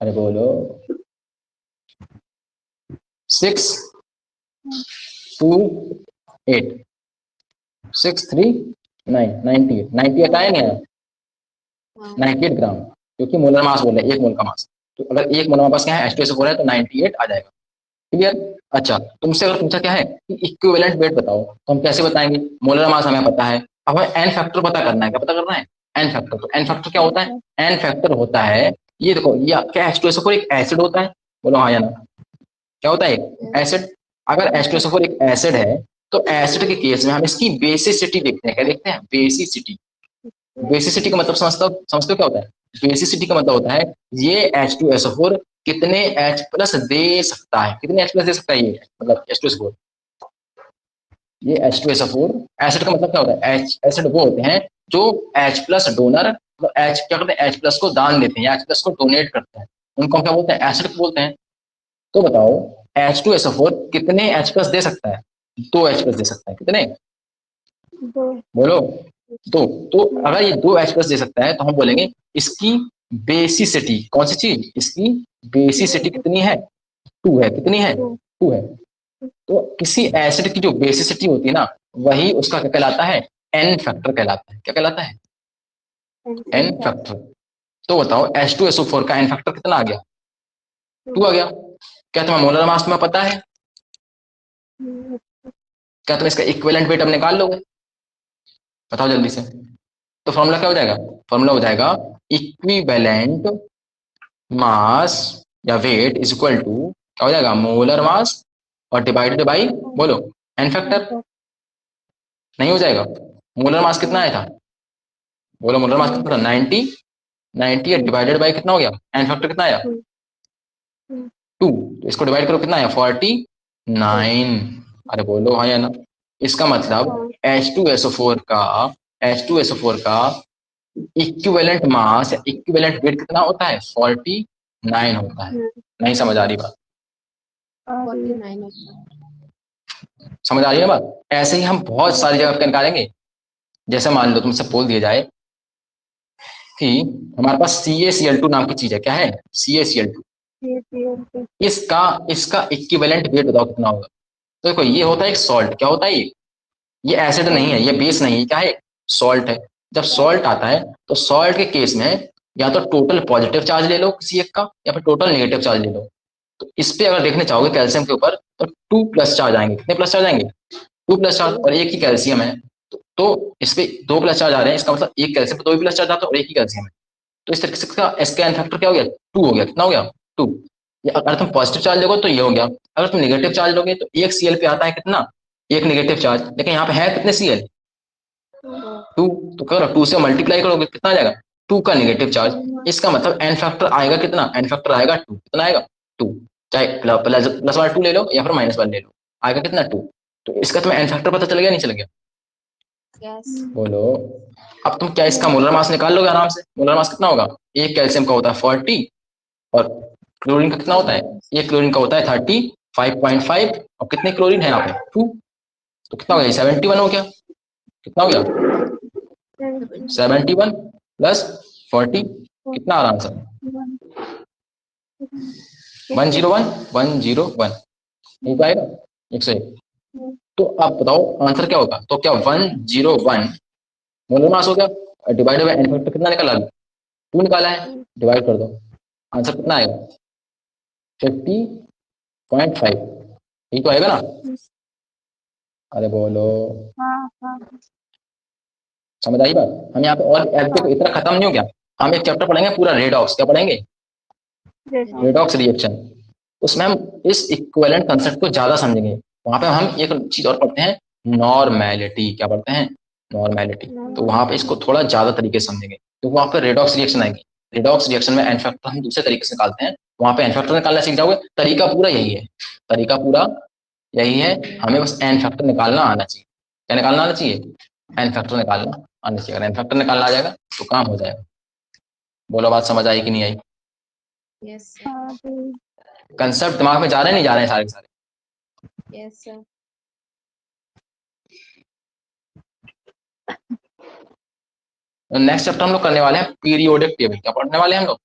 अरे बोलो। 6 2 8 6 3 9 98 98 आया नहीं आया? 98 ग्राम, क्योंकि मोलर मास बोल रहे हैं, एक मोल का मास। तो अगर एक मोलर मास क्या है, H2SO4 है, तो 98 आ जाएगा। क्लियर? अच्छा, तुमसे अगर पूछा क्या है कि इक्विवेलेंट वेट बताओ, तो हम कैसे बताएंगे? मोलर मास हमें पता है, अब हमें एन फैक्टर पता करना है। क्या पता करना है? N factor. तो एन फैक्टर क्या होता है? एन फैक्टर होता है, ये देखो, ये क्या H2SO4 एक एसिड होता है? बोलो हाँ या ना। क्या होता है? एसिड। अगर H2SO4 एक एसिड है, तो एसिड के केस में हम इसकी बेसिसिटी देखते हैं। क्या देखते हैं? बेसिसिटी। बेसिसिटी का मतलब समझते हो क्या होता है? बेसिसिटी का मतलब होता है ये H2SO4 कितने H प्लस दे सकता है, कितने H प्लस दे सकता है ये, मतलब H2SO4। ये H2SO4 एसिड का मतलब क्या होता है? एसिड वो होते हैं जो H प्लस डोनर, तो H क्या करते हैं? H प्लस को दान देते हैं या H प्लस को डोनेट करते हैं, उनको हम क्या बोलते हैं? एसिड बोलते हैं। तो बताओ H2SO4 कितने H प्लस दे सकता है? 2 H प्लस दे सकता है। कितने? 2। बोलो। तो अगर ये 2H+ दे सकता है तो हम बोलेंगे इसकी बेसिसिटी, कौन सी चीज, इसकी बेसिसिटी कितनी है, 2 है, कितनी है, 2 है। तो किसी एसिड की जो बेसिसिटी होती है ना, वही उसका क्या कहलाता है, एन फैक्टर कहलाता है। क्या कहलाता है, एन फैक्टर। तो बताओ H2SO4 का एन फैक्टर कितना आ गया, 2 आ गया। क्या तुम्हें मोलर मास में पता है, क्या तुम इसका इक्विवेलेंट वेट अब निकाल लोगे, बताओ जल्दी से। तो फॉर्मूला क्या हो जाएगा, फॉर्मूला हो जाएगा इक्विवेलेंट मास या वेट इज इक्वल टू, क्या हो जाएगा, मोलर मास और डिवाइडेड बाई, बोलो, एन फैक्टर। नहीं हो जाएगा, मोलर मास कितना आया था, बोलो मोलर मास कितना था, 90, 90 डिवाइडेड बाई कितना हो गया, एन फैक्टर कितना आया, 2। तो इसको डिवाइड करो, कितना आया, 49। अरे बोलो हाँ या ना। इसका मतलब H2SO4 का इक्विवेलेंट मास या इक्विवेलेंट वेट कितना होता है, 49 होता है। नहीं समझ आ रही बात, 49 होता है। समझ आ रही है बात। ऐसे ही हम बहुत सारी जगह पे निकालेंगे। जैसे मान लो तुमसे बोल दिया जाए कि हमारे पास CaCl2 नाम की चीज है, क्या है, CaCl2, इसका इसका इक्विवेलेंट वेट बताओ कितना होगा। तो देखो ये होता है एक सॉल्ट, क्या होता है ये एसिड नहीं है, ये बेस नहीं है, क्या है, सॉल्ट है। जब सॉल्ट आता है तो सॉल्ट के केस में या तो टोटल पॉजिटिव चार्ज ले लो किसी एक का, या फिर टोटल नेगेटिव चार्ज ले लो। तो इस पे अगर देखने चाहोगे कैल्शियम के ऊपर, तो 2+ चार्ज आएंगे। कितने प्लस चार्ज आएंगे, 2+ चार्ज, और एक ही कैल्शियम है। तो इस पे 2+ चार्ज आ रहे हैं, इसका मतलब एक कैल्शियम पे 2 ही प्लस चार्ज आता है और एक ही कैल्शियम है। तो इस तरीके से इसका एन फैक्टर क्या हो गया, 2 हो गया। कितना हो गया, 2। अगर तुम पॉजिटिव चार्ज लोगे तो ये हो गया, अगर तुम नेगेटिव चार्ज लोगे तो एक Cl पे आता है कितना, एक नेगेटिव चार्ज, लेकिन यहाँ पे है कितने Cl, 2। तो करो 2 से मल्टीप्लाई करोगे कितना आ जाएगा, 2 का नेगेटिव चार्ज। इसका मतलब एन फैक्टर आएगा कितना, एन फैक्टर आएगा 2। कितना आएगा, 2। चाहे प्लस वाला 2 ले लो या फिर माइनस वाला ले लो, आएगा कितना, 2। तो इसका तुम्हें एन फैक्टर पता चल गया, नहीं चल गया, बोलो। अब तुम क्या इसका मोलर मास निकाल लोगे आराम से। मोलर मास कितना होगा, एक कैल्शियम का होता है 40 और क्लोरीन का कितना होता है, एक क्लोरीन का होता है 35.5 और कितने क्लोरीन है यहाँ पे, 2। तो कितना हो गया, 71 हो गया। कितना हो गया, 71 प्लस 40, कितना आ रहा आंसर, 101, 101, नहीं पाएगा, 101। तो आप बताओ आंसर क्या होगा। तो क्या 101 मोलर मास हो गया, डिवाइड बाय एन फैक्टर कितना निकाला, 2 निकाला है, डिवाइड कर दो, आंसर कितना आएगा, 50.5। यही तो आएगा ना, अरे बोलो, समझ आई बात। हम यहाँ पे और देखो इतना खत्म नहीं हो गया, हम एक चैप्टर पढ़ेंगे पूरा रेडॉक्स, क्या पढ़ेंगे, रेडॉक्स रिएक्शन। उसमें हम इस इक्विवेलेंट कंसेप्ट को ज्यादा समझेंगे। वहां पे हम एक चीज और पढ़ते हैं, नॉर्मेलिटी, क्या पढ़ते हैं, नॉर्मेलिटी। तो वहां पे इसको थोड़ा ज्यादा तरीके से समझेंगे, तो वहां पे रेडॉक्स रिएक्शन आएगी। रेडॉक्स रिएक्शन में एन फैक्टर हम दूसरे तरीके से निकालते हैं, वहां पे एन फैक्टर निकालना सीख जाओगे। तरीका पूरा यही है, तरीका पूरा यही है, हमें बस एन फैक्टर निकालना आना चाहिए। क्या निकालना आना चाहिए, एन फैक्टर निकालना आना चाहिए। अगर एन फैक्टर निकालना आ जाएगा तो काम हो जाएगा। बोलो बात समझ आई कि नहीं आई, यस कंसेप्ट दिमाग में जा रहे हैं, नहीं जा रहे हैं सारे के सारे, यस सर। नेक्स्ट चैप्टर हम लोग करने वाले हैं पीरियोडिक टेबल। क्या पढ़ने वाले हैं हम लोग,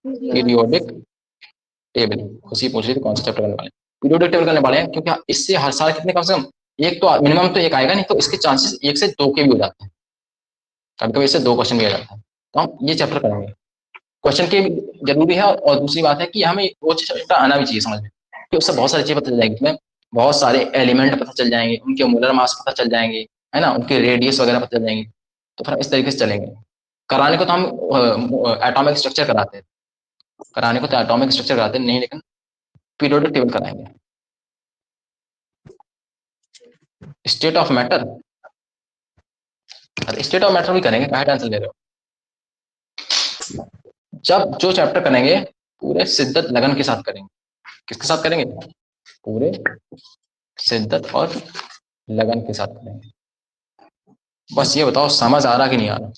पीरियोडिक टेबल। खुशी पूछ रही थी कौन सा चैप्टर करने वाले हैं, पीरियोडिक टेबल करने वाले हैं, क्योंकि इससे हर साल कितने कम से कम एक तो मिनिमम तो एक आएगा, नहीं तो इसके चांसेस 1 से 2 के भी हो जाते हैं। कभी कभी इससे 2 क्वेश्चन भी आ जाता है। तो हम ये चैप्टर करेंगे, क्वेश्चन के जरूरी है, और दूसरी बात है कि हमें वो चैप्टर आना भी चाहिए समझ में, कि उससे बहुत सारी चीजें पता चल जाएगी तुम्हें, बहुत सारे एलिमेंट पता चल जाएंगे, उनके मोलर मास पता चल जाएंगे, है ना, उनके रेडियस वगैरह पता चल जाएंगे। तो फिर इस तरीके से चलेंगे। कराने को तो हम एटॉमिक स्ट्रक्चर कराते हैं, कराने को तो एटॉमिक स्ट्रक्चर कराते नहीं, लेकिन पीरियोडिक टेबल कराएंगे। स्टेट ऑफ मैटर, अरे स्टेट ऑफ मैटर भी करेंगे, कहाँ टेंशन ले रहे हो। जब जो चैप्टर करेंगे पूरे शिद्दत लगन के साथ करेंगे। किसके साथ करेंगे, पूरे शिद्दत और लगन के साथ करेंगे। बस ये बताओ समझ आ रहा कि नहीं आ रहा,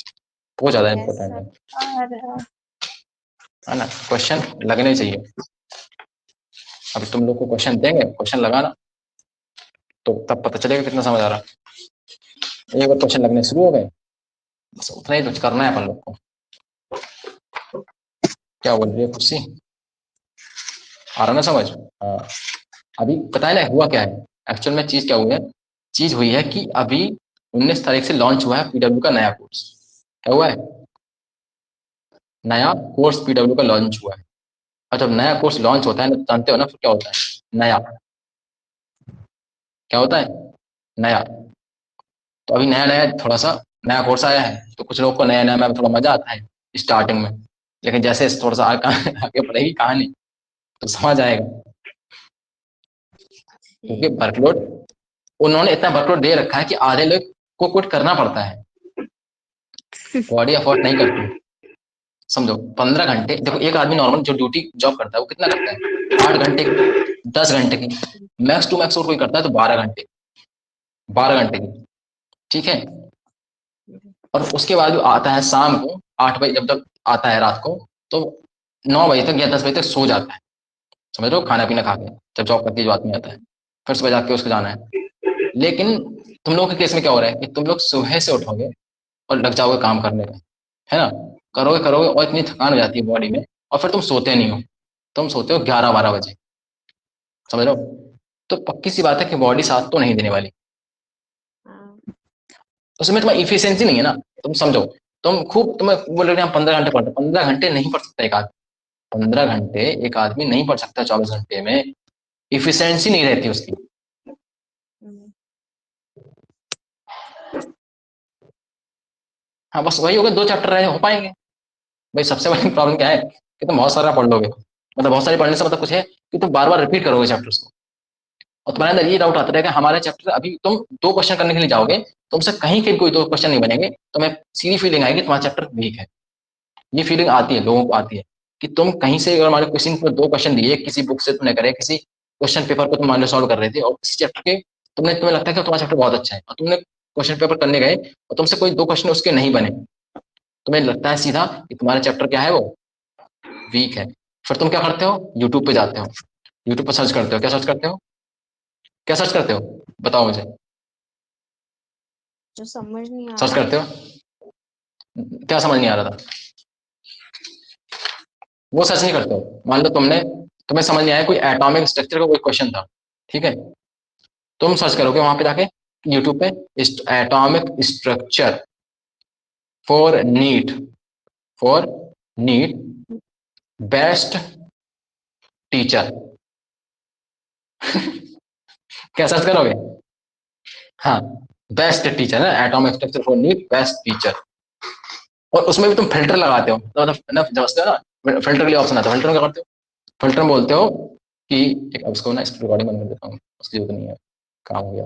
वो ज्यादा इम्पोर्टेंट है ना। क्वेश्चन लगने चाहिए। अभी तुम लोग को क्वेश्चन देंगे, क्वेश्चन लगाना, तो तब पता चलेगा कितना समझ आ रहा। एक बार क्वेश्चन लगने शुरू हो गए, बस उतना ही कुछ करना है अपन लोग को। क्या बोल रही है कुर्सी, आ रहा ना समझ? हाँ, अभी पता है ना हुआ क्या है एक्चुअल में, चीज क्या हुई है? चीज हुई है कि अभी 19 तारीख से लॉन्च हुआ है पीडब्ल्यू का नया कोर्स। क्या हुआ है? नया कोर्स पीडब्ल्यू का लॉन्च हुआ है। और जब नया कोर्स लॉन्च होता है ना, जानते हो ना फिर क्या होता है? नया क्या होता है? नया। तो अभी नया नया थोड़ा सा नया कोर्स आया है, तो कुछ लोग को नया नया में थोड़ा मजा आता है स्टार्टिंग में, लेकिन जैसे थोड़ा सा आगे बढ़ेगी कहानी तो समझ आएगा। क्योंकि वर्कलोड उन्होंने इतना वर्कलोड दे रखा है कि आधे लोग को क्विट करना पड़ता है, बॉडी अफोर्ड नहीं करती। समझो 15 घंटे, देखो एक आदमी नॉर्मल जो ड्यूटी जॉब करता है वो कितना करता है? 8 घंटे, 10 घंटे की, मैक्स टू मैक्स और कोई करता है तो 12 घंटे, 12 घंटे की, ठीक है। और उसके बाद जो आता है शाम को 8 बजे, जब तक आता है रात को, तो 9 बजे तक या 10 बजे तक सो जाता है, समझ लो, खाना पीना खा के, जब जॉब करके जो आदमी आता है, फिर सुबह जाके उसको जाना है। लेकिन तुम लोगों के केस में क्या हो रहा है कि तुम लोग सुबह से उठोगे और लग जाओगे काम करने में, है ना? करोगे करोगे और इतनी थकान हो जाती है बॉडी में, और फिर तुम सोते नहीं हो, तुम सोते हो 11-12 बजे, समझ लो। तो पक्की सी बात है कि बॉडी साथ तो नहीं देने वाली, उसमें तुम्हारी इफिशियंसी नहीं है ना। तुम समझो, तुम खूब तुम्हें बोल रहे हम 15 घंटे पढ़ते, 15 घंटे नहीं पढ़ सकता एक आदमी, 15 घंटे एक आदमी नहीं पढ़ सकता 24 घंटे में, इफिशियंसी नहीं रहती उसकी। हाँ बस वही होगा, 2 चैप्टर रहे हो पाएंगे। भाई सबसे बड़ी प्रॉब्लम क्या है कि तुम बहुत सारा पढ़ लोगे, मतलब बहुत सारे पढ़ने से मतलब कुछ है कि तुम बार बार रिपीट करोगे चैप्टर्स को, और तुम्हारे अंदर ये डाउट आता रहेगा हमारे चैप्टर, अभी तुम 2 क्वेश्चन करने के लिए जाओगे, तुमसे कहीं के कोई 2 क्वेश्चन नहीं बनेंगे, तुम्हें सीधी फीलिंग आएगी तुम्हारा चैप्टर वीक है। ये फीलिंग आती है, लोगों को आती है कि तुम कहीं से अगर हमारे क्वेश्चन में 2 क्वेश्चन दिए, किसी बुक से तुमने करे, किसी क्वेश्चन पेपर को तुम मान लो सॉल्व कर रहे थे, और किसी चैप्टर के तुम्हें लगता है कि तुम्हारा चैप्टर बहुत अच्छा है, और तुमने क्वेश्चन पेपर करने गए और तुमसे कोई 2 क्वेश्चन उसके नहीं बने, तुम्हें लगता है सीधा कि तुम्हारा चैप्टर क्या है, वो वीक है। फिर तुम क्या करते हो? यूट्यूब पे जाते हो, यूट्यूब पे सर्च करते हो। क्या सर्च करते हो? क्या सर्च करते हो? बताओ मुझे। जो समझ नहीं आ सर्च रहा। करते हो, क्या समझ नहीं आ रहा था? वो सर्च नहीं करते हो। मान लो तुम्हें समझ नहीं आया, कोई एटॉमिक स्ट्रक्चर का कोई क्वेश्चन था, ठीक है, तुम सर्च करोगे वहां पे जाके यूट्यूब पे, atomic structure for NEET, for NEET best teacher. क्या सर्च करोगे? हाँ, बेस्ट टीचर है, atomic structure for NEET best teacher. और उसमें भी तुम फिल्टर लगाते हो, तो मतलब समझते हो ना, फिल्टर के लिए ऑप्शन आता है, फिल्टर में क्या करते हो? फिल्टर में बोलते हो कि एक, अब उसको ना, इस रिकॉर्डिंग बंद कर देता हूँ, उसकी जरूरत नहीं है, काम हो गया।